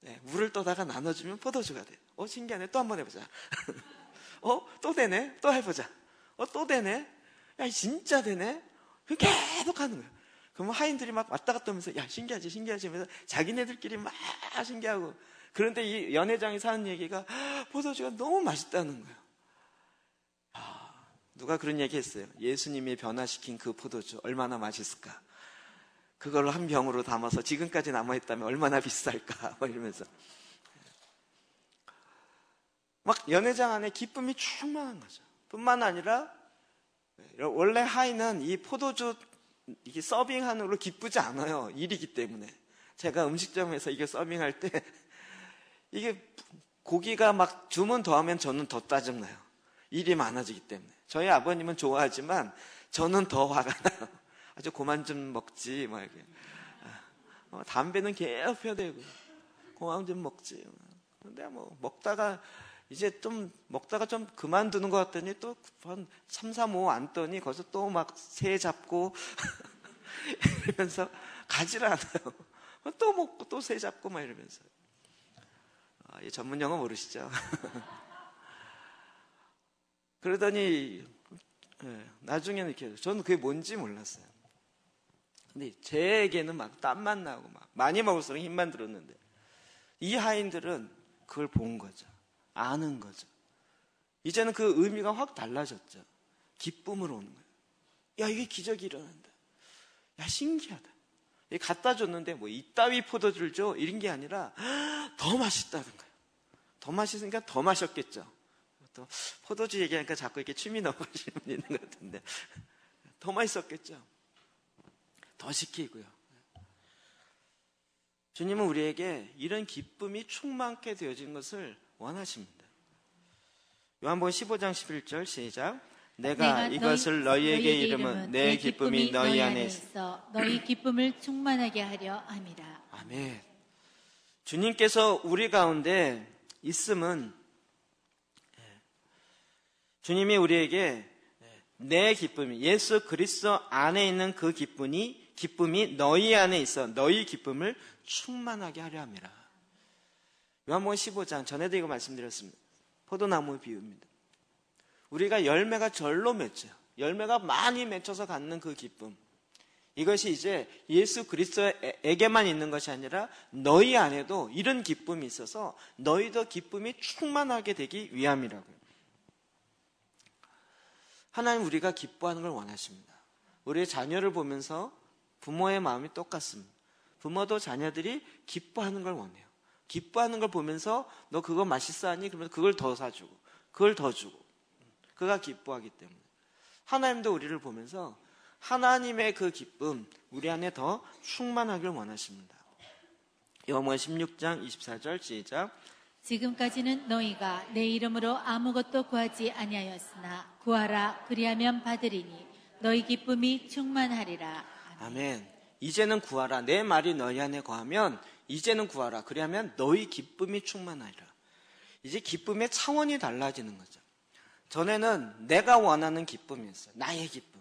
네, 물을 떠다가 나눠주면 포도주가 돼요. 신기하네. 또 한번 해보자. 또 되네. 또 해보자. 또 되네. 야, 진짜 되네. 계속 하는 거예요. 그러면 하인들이 막 왔다 갔다 하면서 야, 신기하지 하면서 자기네들끼리 막 신기하고. 그런데 이 연회장이 사는 얘기가 포도주가 너무 맛있다는 거예요. 누가 그런 얘기 했어요. 예수님이 변화시킨 그 포도주 얼마나 맛있을까. 그걸 한 병으로 담아서 지금까지 남아있다면 얼마나 비쌀까 이러면서 막 연회장 안에 기쁨이 충만한 거죠. 뿐만 아니라 원래 하인은 이 포도주 이게 서빙하는 걸로 기쁘지 않아요. 일이기 때문에. 제가 음식점에서 이게 서빙할 때 이게 고기가 막 주문 더하면 저는 더 짜증나요. 일이 많아지기 때문에. 저희 아버님은 좋아하지만 저는 더 화가 나요. 아주 그만 좀 먹지 막 이렇게. 담배는 계속 펴야 되고 그만 좀 먹지. 근데 뭐 먹다가 이제 좀 먹다가 좀 그만두는 것 같더니 또 한 3, 4, 5 앉더니 거기서 또 막 새 잡고 이러면서 가지를 않아요. 또 먹고 또 새 잡고 막 이러면서. 이 전문 용어 모르시죠? 그러더니 나중에는 이렇게 저는 그게 뭔지 몰랐어요. 근데 제에게는 막 땀만 나고 막 많이 먹을수록 힘만 들었는데 이 하인들은 그걸 본 거죠. 아는 거죠. 이제는 그 의미가 확 달라졌죠. 기쁨으로 오는 거예요. 야, 이게 기적이 일어난다. 야, 신기하다. 갖다 줬는데 뭐 이따위 포도주를 줘 이런 게 아니라 더 맛있다는 거예요. 더 맛있으니까 더 마셨겠죠. 또 포도주 얘기하니까 자꾸 이렇게 침이 넘어가시는 분 있는 것 같은데 더 맛있었겠죠. 더 시키고요. 주님은 우리에게 이런 기쁨이 충만케 되어진 것을 원하십니다. 요한복음 15장 11절 시작. 내가 이것을 너희에게 이름은 내 기쁨이 너희 안에 있어 너희 기쁨을 충만하게 하려 함이라. 아멘. 주님께서 우리 가운데 있음은 주님이 우리에게 내 기쁨이 예수 그리스도 안에 있는 그 기쁨이 너희 안에 있어 너희 기쁨을 충만하게 하려 함이라. 요한복음 15장 전에도 이거 말씀드렸습니다. 포도나무 비유입니다. 우리가 열매가 절로 맺혀요. 열매가 많이 맺혀서 갖는 그 기쁨. 이것이 이제 예수 그리스도에게만 있는 것이 아니라 너희 안에도 이런 기쁨이 있어서 너희도 기쁨이 충만하게 되기 위함이라고요. 하나님 우리가 기뻐하는 걸 원하십니다. 우리의 자녀를 보면서 부모의 마음이 똑같습니다. 부모도 자녀들이 기뻐하는 걸 원해요. 기뻐하는 걸 보면서 너 그거 맛있어 하니? 그러면 그걸 더 사주고 그걸 더 주고 그가 기뻐하기 때문에 하나님도 우리를 보면서 하나님의 그 기쁨 우리 안에 더 충만하길 원하십니다. 요한복음 16장 24절 시작. 지금까지는 너희가 내 이름으로 아무것도 구하지 아니하였으나 구하라 그리하면 받으리니 너희 기쁨이 충만하리라. 아멘. 이제는 구하라. 내 말이 너희 안에 거하면 이제는 구하라. 그리하면 너희 기쁨이 충만하리라. 이제 기쁨의 차원이 달라지는 거죠. 전에는 내가 원하는 기쁨이었어요. 나의 기쁨.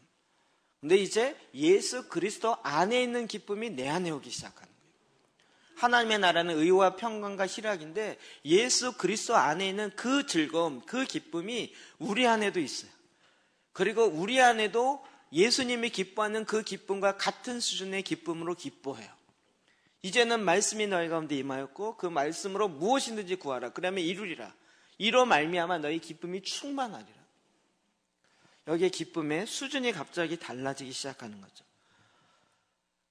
근데 이제 예수 그리스도 안에 있는 기쁨이 내 안에 오기 시작하는 거예요. 하나님의 나라는 의와 평강과 희락인데 예수 그리스도 안에 있는 그 즐거움, 그 기쁨이 우리 안에도 있어요. 그리고 우리 안에도 예수님이 기뻐하는 그 기쁨과 같은 수준의 기쁨으로 기뻐해요. 이제는 말씀이 너희 가운데 임하였고 그 말씀으로 무엇이든지 구하라. 그러면 이루리라. 이로 말미암아 너희 기쁨이 충만하리라. 여기에 기쁨의 수준이 갑자기 달라지기 시작하는 거죠.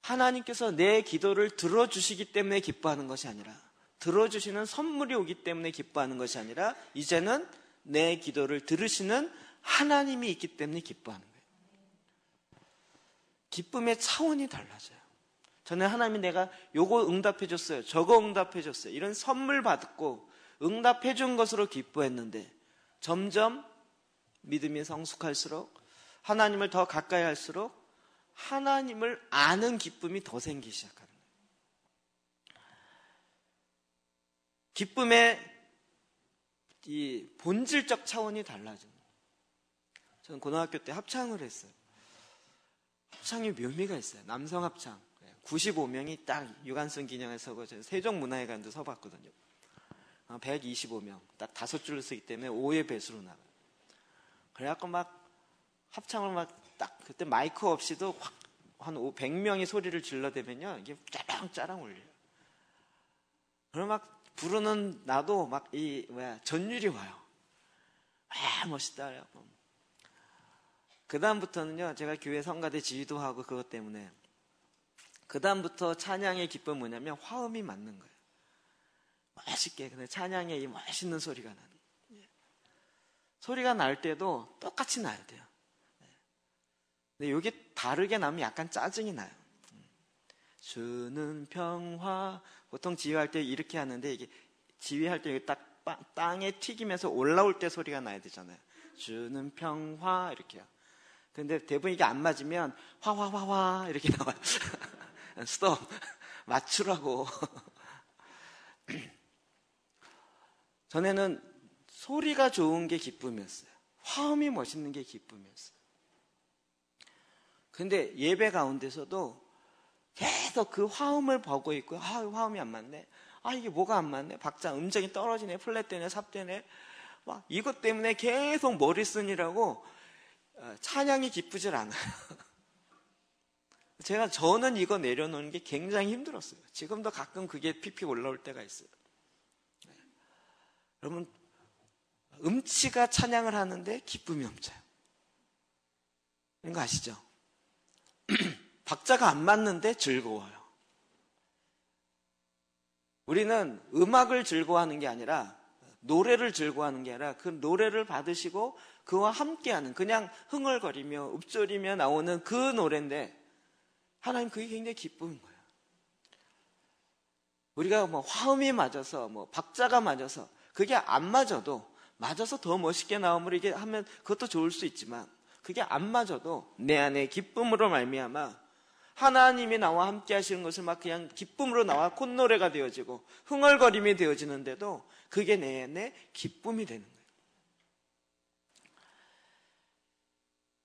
하나님께서 내 기도를 들어주시기 때문에 기뻐하는 것이 아니라 들어주시는 선물이 오기 때문에 기뻐하는 것이 아니라 이제는 내 기도를 들으시는 하나님이 있기 때문에 기뻐하는 거예요. 기쁨의 차원이 달라져요. 전에 하나님이 내가 요거 응답해 줬어요. 저거 응답해 줬어요. 이런 선물 받고 응답해 준 것으로 기뻐했는데 점점 믿음이 성숙할수록 하나님을 더 가까이 할수록 하나님을 아는 기쁨이 더 생기기 시작하는 거예요. 기쁨의 이 본질적 차원이 달라지는 거예요. 저는 고등학교 때 합창을 했어요. 합창의 묘미가 있어요. 남성 합창 95명이 딱 유관순 기념에 서고 세종문화회관도 서봤거든요. 125명 딱 5줄로 쓰기 때문에 5의 배수로 나가요. 그래갖고 막 합창을 막 딱 그때 마이크 없이도 확 한 100명이 소리를 질러대면요 이게 짜랑짜랑 울려요. 그럼 막 부르는 나도 막 전율이 와요. 와 멋있다. 그 다음부터는요 제가 교회 성가대 지휘도 하고 그것 때문에 그 다음부터 찬양의 기쁨은 뭐냐면 화음이 맞는 거예요. 멋있게 근데 찬양의 이 멋있는 소리가 나는 거예요. 소리가 날 때도 똑같이 나야 돼요. 근데 이게 다르게 나면 약간 짜증이 나요. 주는 평화 보통 지휘할 때 이렇게 하는데 이게 지휘할 때 딱 땅에 튀기면서 올라올 때 소리가 나야 되잖아요. 주는 평화 이렇게요. 근데 대부분 이게 안 맞으면 화화화화 이렇게 나와요. 스톱 맞추라고. 전에는 소리가 좋은 게 기쁨이었어요. 화음이 멋있는 게 기쁨이었어요. 근데 예배 가운데서도 계속 그 화음을 보고 있고 화음이 안 맞네. 이게 뭐가 안 맞네. 박자 음정이 떨어지네. 플랫 되네. 삽 되네. 막 이것 때문에 계속 머리 쓰느라고 찬양이 기쁘질 않아요. 저는 이거 내려놓는 게 굉장히 힘들었어요. 지금도 가끔 그게 픽픽 올라올 때가 있어요. 여러분 음치가 찬양을 하는데 기쁨이 넘쳐요. 이런 거 아시죠? 박자가 안 맞는데 즐거워요. 우리는 음악을 즐거워하는 게 아니라 노래를 즐거워하는 게 아니라 그 노래를 받으시고 그와 함께하는 그냥 흥얼거리며 읊조리며 나오는 그 노래인데 하나님 그게 굉장히 기쁨인 거예요. 우리가 화음이 맞아서 박자가 맞아서 그게 안 맞아도 맞아서 더 멋있게 나오면 이게 하면 그것도 좋을 수 있지만 그게 안 맞아도 내 안에 기쁨으로 말미암아 하나님이 나와 함께 하시는 것을 막 그냥 기쁨으로 나와 콧노래가 되어지고 흥얼거림이 되어지는데도 그게 내내 기쁨이 되는 거예요.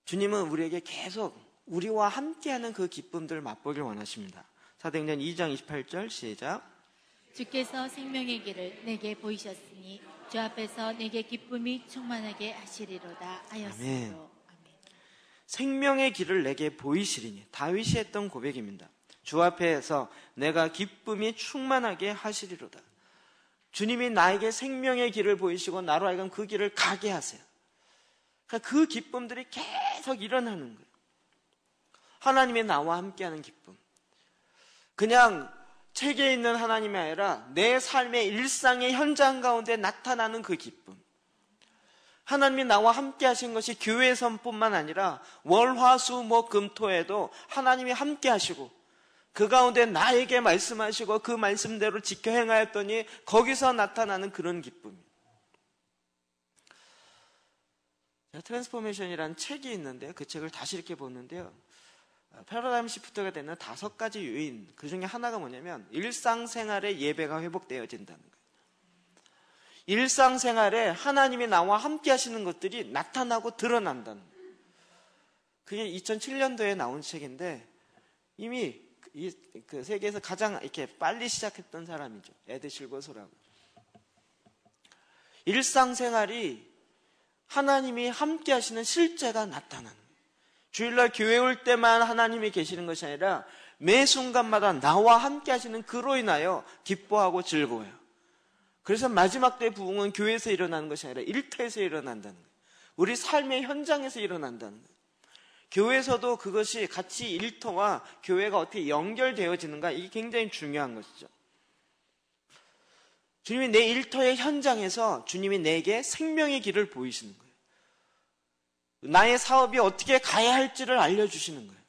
주님은 우리에게 계속 우리와 함께하는 그 기쁨들을 맛보길 원하십니다. 사도행전 2장 28절 시작. 주께서 생명의 길을 내게 보이셨으니 주 앞에서 내게 기쁨이 충만하게 하시리로다 하였으므로. 아멘. 생명의 길을 내게 보이시리니 다윗이 했던 고백입니다. 주 앞에서 내가 기쁨이 충만하게 하시리로다. 주님이 나에게 생명의 길을 보이시고 나로 하여금 그 길을 가게 하세요. 그러니까 그 기쁨들이 계속 일어나는 거예요. 하나님이 나와 함께하는 기쁨. 그냥 책에 있는 하나님이 아니라 내 삶의 일상의 현장 가운데 나타나는 그 기쁨. 하나님이 나와 함께 하신 것이 교회선뿐만 아니라 월화수목금토에도 하나님이 함께 하시고 그 가운데 나에게 말씀하시고 그 말씀대로 지켜 행하였더니 거기서 나타나는 그런 기쁨. 트랜스포메이션이라는 책이 있는데 그 책을 다시 이렇게 보는데요. 패러다임 시프트가 되는 5가지 요인, 그 중에 하나가 뭐냐면 일상생활의 예배가 회복되어진다는 거예요. 일상생활에 하나님이 나와 함께 하시는 것들이 나타나고 드러난다는 거예요. 그게 2007년도에 나온 책인데 이미 그 세계에서 가장 이렇게 빨리 시작했던 사람이죠. 에드 실버소라고. 일상생활이 하나님이 함께 하시는 실제가 나타나는 거예요. 주일날 교회 올 때만 하나님이 계시는 것이 아니라 매 순간마다 나와 함께 하시는 그로 인하여 기뻐하고 즐거워요. 그래서 마지막 때의 부흥은 교회에서 일어나는 것이 아니라 일터에서 일어난다는 거예요. 우리 삶의 현장에서 일어난다는 거예요. 교회에서도 그것이 같이 일터와 교회가 어떻게 연결되어지는가, 이게 굉장히 중요한 것이죠. 주님이 내 일터의 현장에서 주님이 내게 생명의 길을 보이시는 거예요. 나의 사업이 어떻게 가야 할지를 알려주시는 거예요.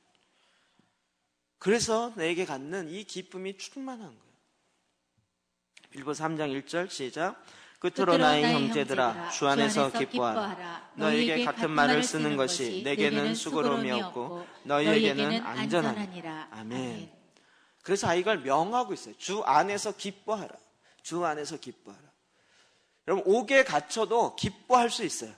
그래서 내게 갖는 이 기쁨이 충만한 거예요. 빌보서 3장 1절 시작. 끝으로 나의 형제들아 주 안에서 기뻐하라. 너희에게 같은 말을 쓰는 것이 내게는 수고로움이 없고 너희에게는 안전하니라. 아멘. 그래서 이걸 명하고 있어요. 주 안에서 기뻐하라. 주 안에서 기뻐하라. 여러분, 옥에 갇혀도 기뻐할 수 있어요.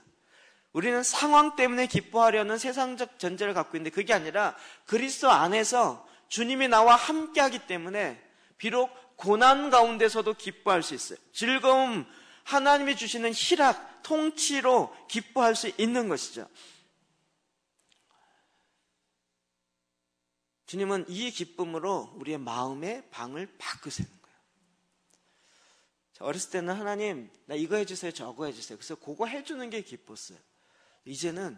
우리는 상황 때문에 기뻐하려는 세상적 전제를 갖고 있는데 그게 아니라 그리스도 안에서 주님이 나와 함께하기 때문에 비록 고난 가운데서도 기뻐할 수 있어요. 즐거움, 하나님이 주시는 희락, 통치로 기뻐할 수 있는 것이죠. 주님은 이 기쁨으로 우리의 마음의 방을 바꾸시는 거예요. 어렸을 때는 하나님, 나 이거 해주세요, 저거 해주세요. 그래서 그거 해주는 게 기뻤어요. 이제는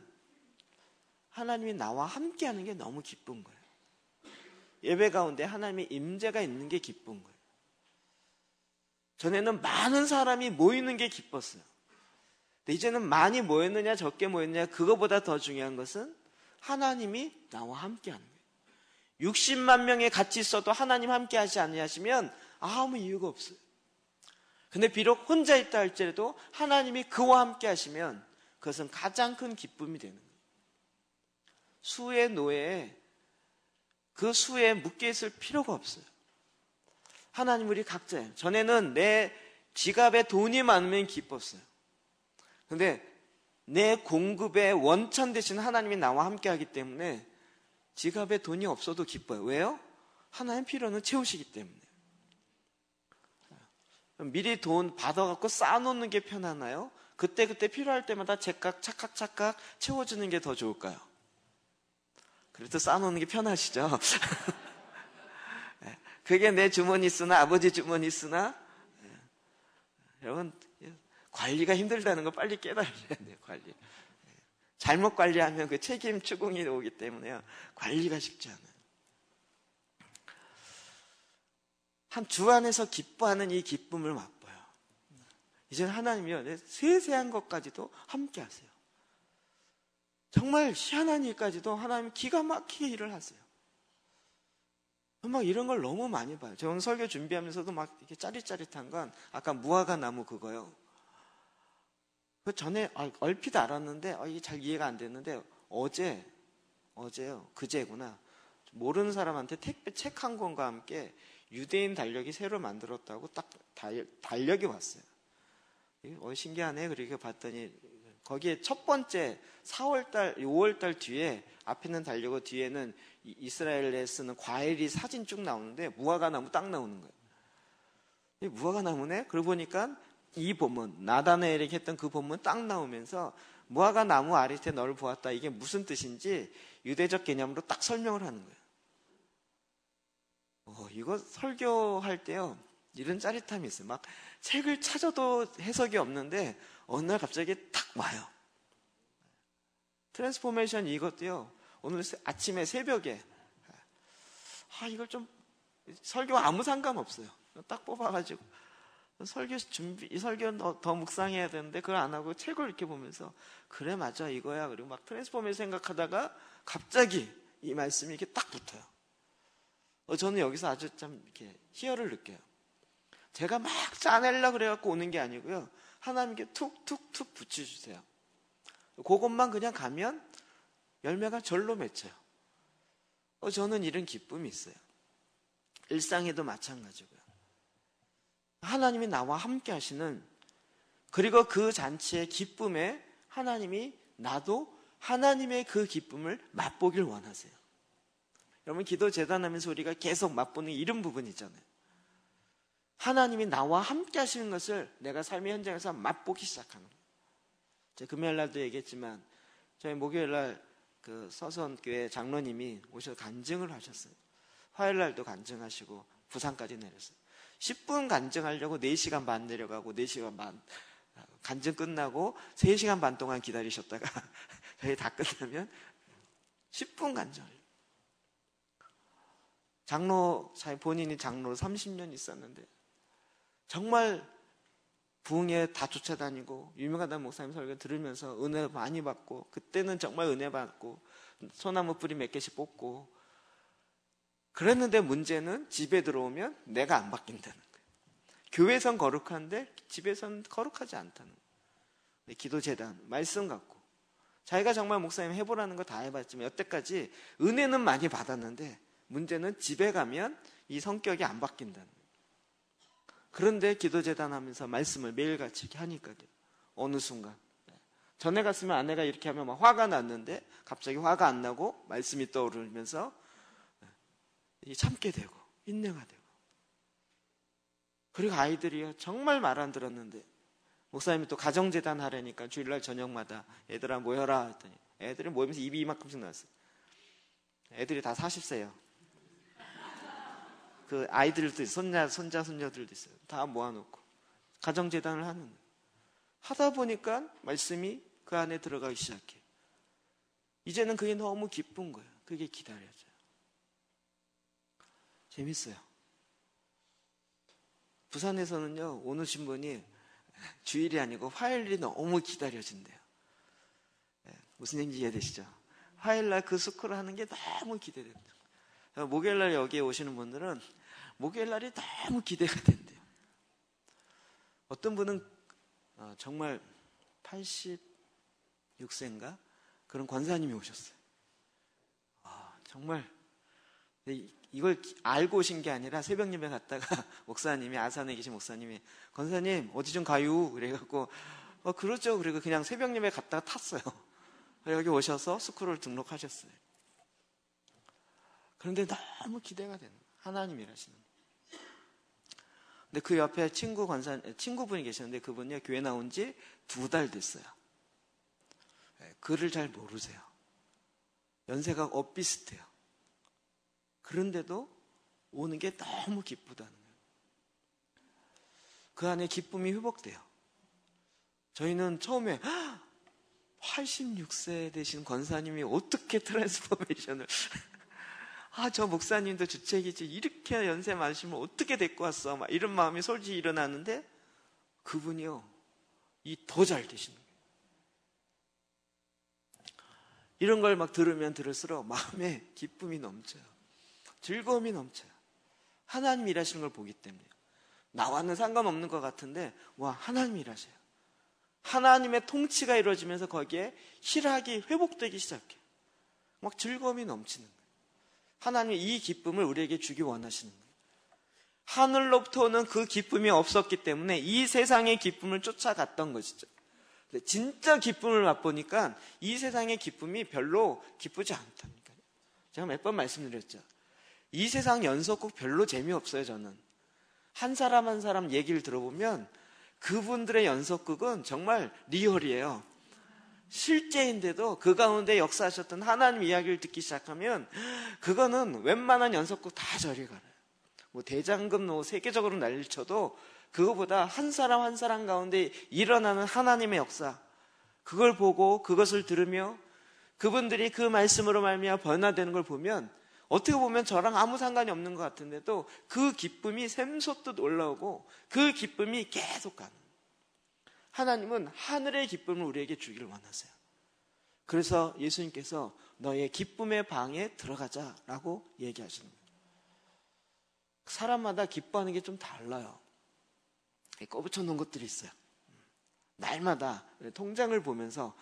하나님이 나와 함께하는 게 너무 기쁜 거예요. 예배 가운데 하나님의 임재가 있는 게 기쁜 거예요. 전에는 많은 사람이 모이는 게 기뻤어요. 근데 이제는 많이 모였느냐 적게 모였느냐 그거보다 더 중요한 것은 하나님이 나와 함께하는 거예요. 60만 명이 같이 있어도 하나님 함께 하지 않으시면 아무 이유가 없어요. 근데 비록 혼자 있다 할지라도 하나님이 그와 함께 하시면 그것은 가장 큰 기쁨이 되는 거예요. 수의 노예에 그 수에 묶여있을 필요가 없어요. 하나님 우리 각자예요. 전에는 내 지갑에 돈이 많으면 기뻤어요. 근데 내 공급의 원천 대신 하나님이 나와 함께 하기 때문에 지갑에 돈이 없어도 기뻐요. 왜요? 하나님 필요는 채우시기 때문에. 미리 돈 받아갖고 쌓아놓는 게 편하나요? 그때 필요할 때마다 착각 채워주는 게 더 좋을까요? 그래도 쌓아놓는 게 편하시죠? 그게 내 주머니 쓰나 아버지 주머니 쓰나? 여러분, 관리가 힘들다는 거 빨리 깨달아야 돼요. 관리. 잘못 관리하면 그 책임 추궁이 오기 때문에요. 관리가 쉽지 않아요. 한 주 안에서 기뻐하는 이 기쁨을 맛보요. 이제는 하나님이요, 세세한 것까지도 함께 하세요. 정말 희한한 일까지도 하나님 기가 막히게 일을 하세요. 막 이런 걸 너무 많이 봐요. 저는 설교 준비하면서도 막 이렇게 짜릿짜릿한 건 아까 무화과 나무 그거요. 그 전에 얼핏 알았는데 이게 잘 이해가 안 됐는데 어제요, 그제구나. 모르는 사람한테 택배 책 한 권과 함께 유대인 달력이 새로 만들었다고 딱 달력이 왔어요. 신기하네. 그렇게 봤더니 거기에 첫 번째 4월달, 5월달 뒤에 앞에 있는 달력과 뒤에는 이스라엘에 쓰는 과일이 사진 쭉 나오는데 무화과 나무 딱 나오는 거예요. 무화과 나무네? 그러고 보니까 이 본문, 나다나엘에게 했던 그 본문 딱 나오면서 무화과 나무 아래에 너를 보았다. 이게 무슨 뜻인지 유대적 개념으로 딱 설명을 하는 거예요. 이거 설교할 때요, 이런 짜릿함이 있어요. 막 책을 찾아도 해석이 없는데 어느 날 갑자기 탁 와요. 트랜스포메이션 이것도요, 오늘 아침에 새벽에 이걸 좀 설교와 아무 상관없어요. 딱 뽑아가지고 이 설교 더 묵상해야 되는데 그걸 안 하고 책을 이렇게 보면서 그래 맞아 이거야. 그리고 막 트랜스포메이션 생각하다가 갑자기 이 말씀이 이렇게 딱 붙어요. 저는 여기서 아주 참 이렇게 희열을 느껴요. 제가 막 짜내려고 그래갖고 오는 게 아니고요, 하나님께 툭툭툭 붙여주세요. 그것만 그냥 가면 열매가 절로 맺혀요. 저는 이런 기쁨이 있어요. 일상에도 마찬가지고요. 하나님이 나와 함께 하시는, 그리고 그 잔치의 기쁨에 하나님이 나도 하나님의 그 기쁨을 맛보길 원하세요. 여러분, 기도 재단하면서 우리가 계속 맛보는 이런 부분이 있잖아요. 하나님이 나와 함께 하시는 것을 내가 삶의 현장에서 맛보기 시작하는 거예요. 제가 금요일 날도 얘기했지만 저희 목요일 날 그 서선교회 장로님이 오셔서 간증을 하셨어요. 화요일 날도 간증하시고 부산까지 내렸어요. 10분 간증하려고 4시간 반 내려가고 4시간 반 간증 끝나고 3시간 반 동안 기다리셨다가 저희 다 끝나면 10분 간증을. 본인이 장로 30년 있었는데 정말 부흥회 다 쫓아다니고 유명하다는 목사님 설교 들으면서 은혜 많이 받고, 그때는 정말 은혜 받고 소나무 뿌리 몇 개씩 뽑고 그랬는데, 문제는 집에 들어오면 내가 안 바뀐다는 거예요. 교회선 거룩한데 집에선 거룩하지 않다는 거예요. 기도재단 말씀 갖고 자기가 정말 목사님 해보라는 거 다 해봤지만 여태까지 은혜는 많이 받았는데 문제는 집에 가면 이 성격이 안 바뀐다는 거예요. 그런데 기도재단 하면서 말씀을 매일같이 이렇게 하니까요, 어느 순간 전에 갔으면 아내가 이렇게 하면 막 화가 났는데 갑자기 화가 안 나고 말씀이 떠오르면서 참게 되고 인내가 되고, 그리고 아이들이요 정말 말 안 들었는데 목사님이 또 가정재단 하려니까 주일날 저녁마다 애들아 모여라 했더니 애들이 모이면서 입이 이만큼씩 나왔어요. 애들이 다 40세예요. 그 아이들도 손자 손녀들도 있어요. 다 모아놓고 가정재단을 하는 거예요. 하다 보니까 말씀이 그 안에 들어가기 시작해. 이제는 그게 너무 기쁜 거예요. 그게 기다려져요. 재밌어요. 부산에서는요, 오신 분이 주일이 아니고 화요일이 너무 기다려진대요. 무슨 얘기인지 이해되시죠? 화요일날 그 스쿨을 하는 게 너무 기대된대요. 목요일날 여기에 오시는 분들은 목요일날이 너무 기대가 된대요. 어떤 분은 정말 86세인가? 그런 권사님이 오셨어요. 정말 이걸 알고 오신 게 아니라 새벽 예배 갔다가 목사님이, 아산에 계신 목사님이 권사님 어디 좀 가요? 그래갖고 그렇죠. 그리고 그냥 새벽 예배 갔다가 탔어요. 여기 오셔서 스쿨을 등록하셨어요. 그런데 너무 기대가 되는 거예요. 하나님 일하시는 거예요. 근데 그 옆에 친구분이 계시는데 그분이 교회 나온 지 2달 됐어요. 글을 잘 모르세요. 연세가 엇비슷해요. 그런데도 오는 게 너무 기쁘다는 거예요. 그 안에 기쁨이 회복돼요. 저희는 처음에 86세 되신 권사님이 어떻게 트랜스포메이션을 저 목사님도 주책이지 이렇게 연세 많으시면 어떻게 데리고 왔어? 막 이런 마음이 솔직히 일어나는데 그분이요 더 잘 되시는 거예요. 이런 걸 막 들으면 들을수록 마음에 기쁨이 넘쳐요. 즐거움이 넘쳐요. 하나님 일하시는 걸 보기 때문에. 나와는 상관없는 것 같은데 하나님 일하셔요. 하나님의 통치가 이루어지면서 거기에 희락이 회복되기 시작해요. 막 즐거움이 넘치는 거예요. 하나님이 이 기쁨을 우리에게 주기 원하시는 거예요. 하늘로부터 오는 그 기쁨이 없었기 때문에 이 세상의 기쁨을 쫓아갔던 것이죠. 근데 진짜 기쁨을 맛보니까 이 세상의 기쁨이 별로 기쁘지 않다니까요. 제가 몇 번 말씀드렸죠. 이 세상 연속곡 별로 재미없어요. 저는 한 사람 한 사람 얘기를 들어보면 그분들의 연속극은 정말 리얼이에요. 실제인데도 그 가운데 역사하셨던 하나님 이야기를 듣기 시작하면 그거는 웬만한 연속극 다 저리 가요. 뭐 대장금 세계적으로 난리를 쳐도 그거보다 한 사람 한 사람 가운데 일어나는 하나님의 역사, 그걸 보고 그것을 들으며 그분들이 그 말씀으로 말미암아 변화되는 걸 보면 어떻게 보면 저랑 아무 상관이 없는 것 같은데도 그 기쁨이 샘솟듯 올라오고 그 기쁨이 계속 가는. 하나님은 하늘의 기쁨을 우리에게 주기를 원하세요. 그래서 예수님께서 너의 기쁨의 방에 들어가자라고 얘기하시는 거예요. 사람마다 기뻐하는 게 좀 달라요. 꺼붙여 놓은 것들이 있어요. 날마다 통장을 보면서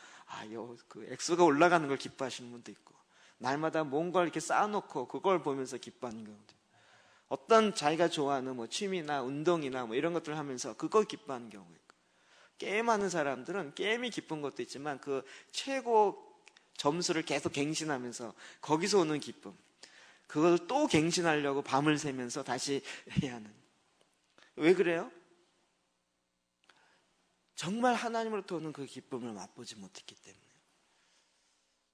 그 액수가 올라가는 걸 기뻐하시는 분도 있고, 날마다 뭔가 이렇게 쌓아놓고 그걸 보면서 기뻐하는 경우도 있고, 어떤 자기가 좋아하는 뭐 취미나 운동이나 뭐 이런 것들을 하면서 그걸 기뻐하는 경우가 있고, 게임하는 사람들은 게임이 기쁜 것도 있지만 그 최고 점수를 계속 갱신하면서 거기서 오는 기쁨, 그걸 또 갱신하려고 밤을 새면서 다시 해야 하는. 왜 그래요? 정말 하나님으로부터 오는 그 기쁨을 맛보지 못했기 때문에.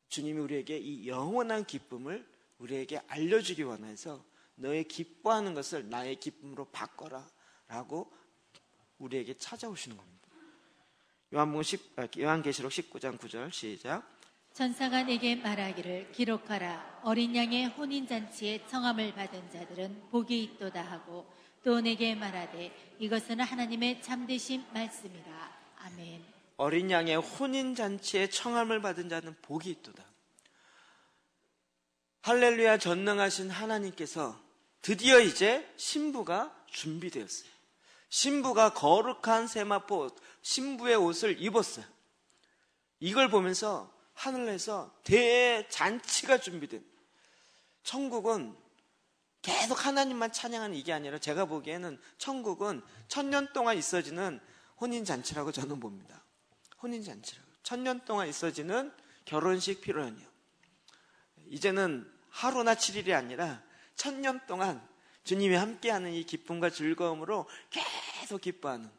주님이 우리에게 이 영원한 기쁨을 우리에게 알려주기 원해서 너의 기뻐하는 것을 나의 기쁨으로 바꿔라 라고 우리에게 찾아오시는 겁니다. 요한계시록 19장 9절 시작. 천사가 내게 말하기를 기록하라. 어린 양의 혼인잔치에 청함을 받은 자들은 복이 있도다 하고, 또 내게 말하되 이것은 하나님의 참되신 말씀이라. 아멘. 어린 양의 혼인잔치에 청함을 받은 자는 복이 있도다. 할렐루야, 전능하신 하나님께서 드디어 이제 신부가 준비되었어요. 신부가 거룩한 세마포 신부의 옷을 입었어요. 이걸 보면서 하늘에서 대잔치가 준비된, 천국은 계속 하나님만 찬양하는 이게 아니라 제가 보기에는 천국은 1000년 동안 있어지는 혼인잔치라고 저는 봅니다. 혼인잔치라고. 1000년 동안 있어지는 결혼식 피로연이요. 이제는 하루나 7일이 아니라 1000년 동안 주님이 함께하는 이 기쁨과 즐거움으로 계속 기뻐하는,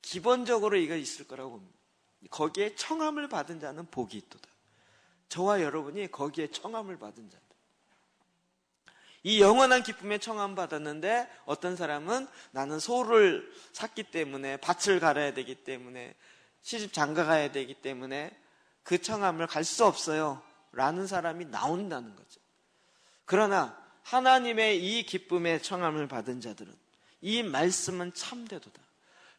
기본적으로 이거 있을 거라고 봅니다. 거기에 청함을 받은 자는 복이 있도다. 저와 여러분이 거기에 청함을 받은 자들. 이 영원한 기쁨에 청함 받았는데 어떤 사람은 나는 소를 샀기 때문에, 밭을 갈아야 되기 때문에, 시집 장가 가야 되기 때문에 그 청함을 갈 수 없어요 라는 사람이 나온다는 거죠. 그러나 하나님의 이 기쁨에 청함을 받은 자들은 이 말씀은 참되도다.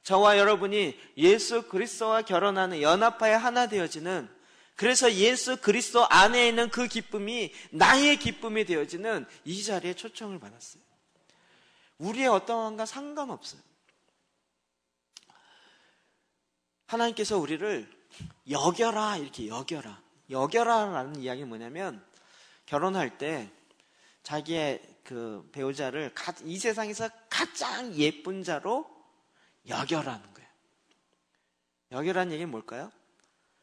저와 여러분이 예수 그리스도와 결혼하는, 연합하여 하나 되어지는, 그래서 예수 그리스도 안에 있는 그 기쁨이 나의 기쁨이 되어지는 이 자리에 초청을 받았어요. 우리의 어떠한가 상관없어요. 하나님께서 우리를 여겨라, 이렇게 여겨라. 여겨라라는 이야기는 뭐냐면, 결혼할 때 자기의 그 배우자를 이 세상에서 가장 예쁜 자로 여겨라는 거예요. 여겨라는 얘기는 뭘까요?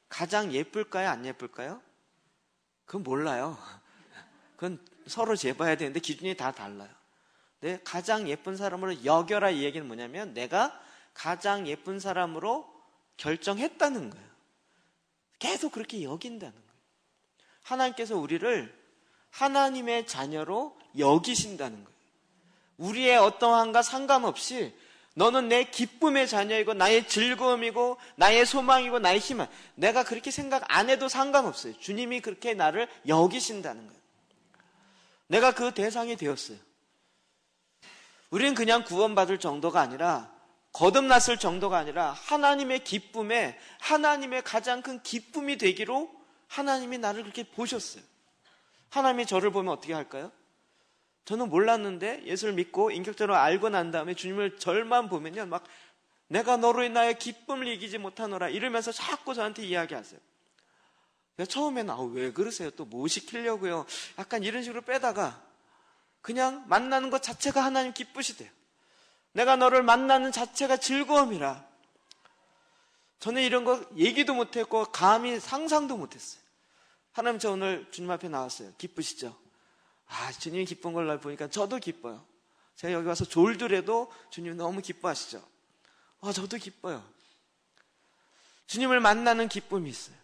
가장 예쁠까요? 안 예쁠까요? 그건 몰라요. 그건 서로 재봐야 되는데 기준이 다 달라요. 근데 가장 예쁜 사람으로 여겨라, 이 얘기는 뭐냐면 내가 가장 예쁜 사람으로 결정했다는 거예요. 계속 그렇게 여긴다는 거예요. 하나님께서 우리를 하나님의 자녀로 여기신다는 거예요. 우리의 어떠한가 상관없이 너는 내 기쁨의 자녀이고 나의 즐거움이고 나의 소망이고 나의 희망, 내가 그렇게 생각 안 해도 상관없어요. 주님이 그렇게 나를 여기신다는 거예요. 내가 그 대상이 되었어요. 우리는 그냥 구원받을 정도가 아니라, 거듭났을 정도가 아니라 하나님의 기쁨에, 하나님의 가장 큰 기쁨이 되기로 하나님이 나를 그렇게 보셨어요. 하나님이 저를 보면 어떻게 할까요? 저는 몰랐는데 예수를 믿고 인격적으로 알고 난 다음에 주님을 절만 보면요, 막 내가 너로 인하여 기쁨을 이기지 못하노라 이러면서 자꾸 저한테 이야기하세요. 처음에는 왜 그러세요? 또 뭐 시키려고요? 약간 이런 식으로 빼다가 그냥 만나는 것 자체가 하나님 기쁘시대요. 내가 너를 만나는 자체가 즐거움이라. 저는 이런 거 얘기도 못했고 감히 상상도 못했어요. 하나님, 저 오늘 주님 앞에 나왔어요. 기쁘시죠? 주님이 기쁜 걸 보니까 저도 기뻐요. 제가 여기 와서 졸더라도 주님 너무 기뻐하시죠? 저도 기뻐요. 주님을 만나는 기쁨이 있어요.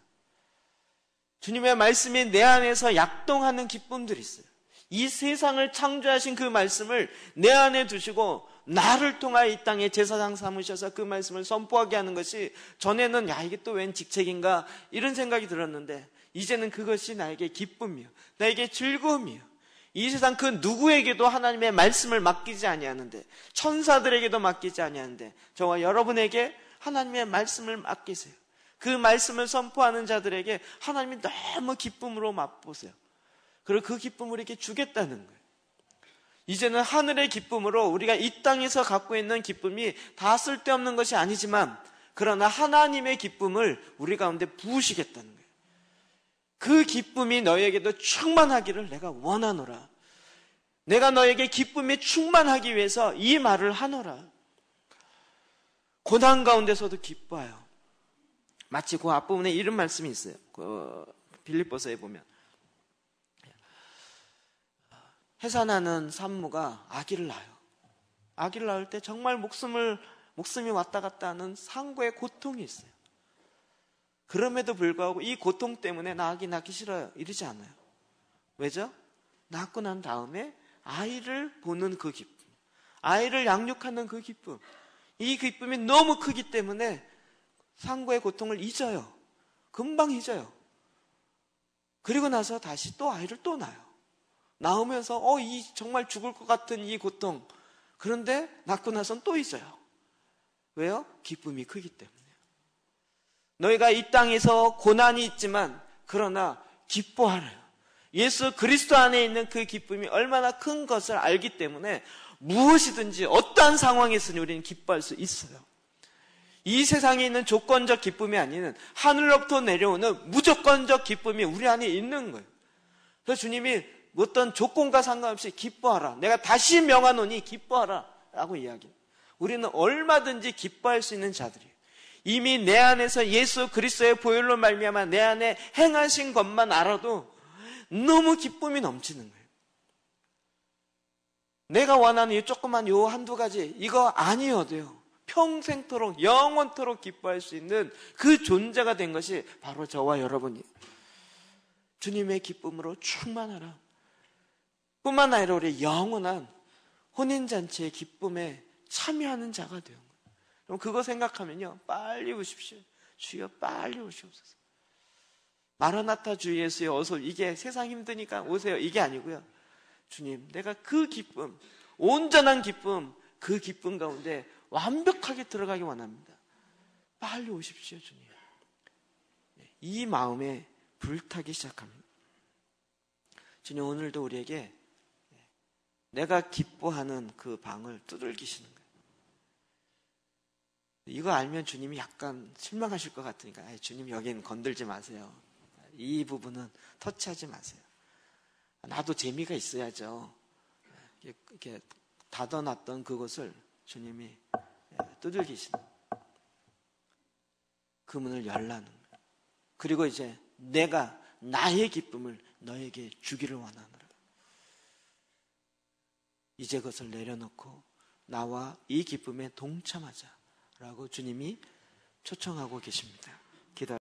주님의 말씀이 내 안에서 약동하는 기쁨들이 있어요. 이 세상을 창조하신 그 말씀을 내 안에 두시고 나를 통하여 이 땅에 제사장 삼으셔서 그 말씀을 선포하게 하는 것이, 전에는 이게 또 웬 직책인가 이런 생각이 들었는데 이제는 그것이 나에게 기쁨이요, 나에게 즐거움이요. 이 세상 그 누구에게도 하나님의 말씀을 맡기지 아니하는데, 천사들에게도 맡기지 아니하는데 저와 여러분에게 하나님의 말씀을 맡기세요. 그 말씀을 선포하는 자들에게 하나님이 너무 기쁨으로 맛보세요. 그리고 그 기쁨을 이렇게 주겠다는 거예요. 이제는 하늘의 기쁨으로 우리가 이 땅에서 갖고 있는 기쁨이 다 쓸데없는 것이 아니지만, 그러나 하나님의 기쁨을 우리 가운데 부으시겠다는 거예요. 그 기쁨이 너에게도 충만하기를 내가 원하노라. 내가 너에게 기쁨이 충만하기 위해서 이 말을 하노라. 고난 가운데서도 기뻐요. 마치 그 앞부분에 이런 말씀이 있어요. 빌립보서에 보면 해산하는 산모가 아기를 낳아요. 아기를 낳을 때 정말 목숨이 왔다 갔다 하는 상고의 고통이 있어요. 그럼에도 불구하고 이 고통 때문에 나 아기 낳기 싫어요 이러지 않아요. 왜죠? 낳고 난 다음에 아이를 보는 그 기쁨, 아이를 양육하는 그 기쁨, 이 기쁨이 너무 크기 때문에 상고의 고통을 잊어요. 금방 잊어요. 그리고 나서 다시 또 아이를 또 낳아요. 낳으면서 이 정말 죽을 것 같은 이 고통, 그런데 낳고 나서는 또 잊어요. 왜요? 기쁨이 크기 때문에. 너희가 이 땅에서 고난이 있지만 그러나 기뻐하래요. 예수 그리스도 안에 있는 그 기쁨이 얼마나 큰 것을 알기 때문에 무엇이든지 어떠한 상황에서는 우리는 기뻐할 수 있어요. 이 세상에 있는 조건적 기쁨이 아닌 하늘로부터 내려오는 무조건적 기쁨이 우리 안에 있는 거예요. 그래서 주님이 어떤 조건과 상관없이 기뻐하라, 내가 다시 명하노니 기뻐하라 라고 이야기해요. 우리는 얼마든지 기뻐할 수 있는 자들이에요. 이미 내 안에서 예수 그리스도의 보혈로 말미암아 내 안에 행하신 것만 알아도 너무 기쁨이 넘치는 거예요. 내가 원하는 이 조그만 요 한두 가지 이거 아니어도요, 평생토록 영원토록 기뻐할 수 있는 그 존재가 된 것이 바로 저와 여러분이에요. 주님의 기쁨으로 충만하라. 뿐만 아니라 우리 영원한 혼인잔치의 기쁨에 참여하는 자가 되는 거예요. 그럼 그거 생각하면요, 빨리 오십시오. 주여 빨리 오시옵소서. 마라나타 주 예수의 어서, 이게 세상 힘드니까 오세요 이게 아니고요, 주님 내가 그 기쁨, 온전한 기쁨, 그 기쁨 가운데 완벽하게 들어가기 원합니다. 빨리 오십시오 주님. 이 마음에 불타기 시작합니다. 주님 오늘도 우리에게 내가 기뻐하는 그 방을 두들기시는 거예요. 이거 알면 주님이 약간 실망하실 것 같으니까 주님 여긴 건들지 마세요. 이 부분은 터치하지 마세요. 나도 재미가 있어야죠. 이렇게 닫아놨던 그것을 주님이 두들기시는 그 문을 열라는 거예요. 그리고 이제 내가 나의 기쁨을 너에게 주기를 원하노라. 이제 그것을 내려놓고 나와 이 기쁨에 동참하자라고 주님이 초청하고 계십니다. 기도하겠습니다.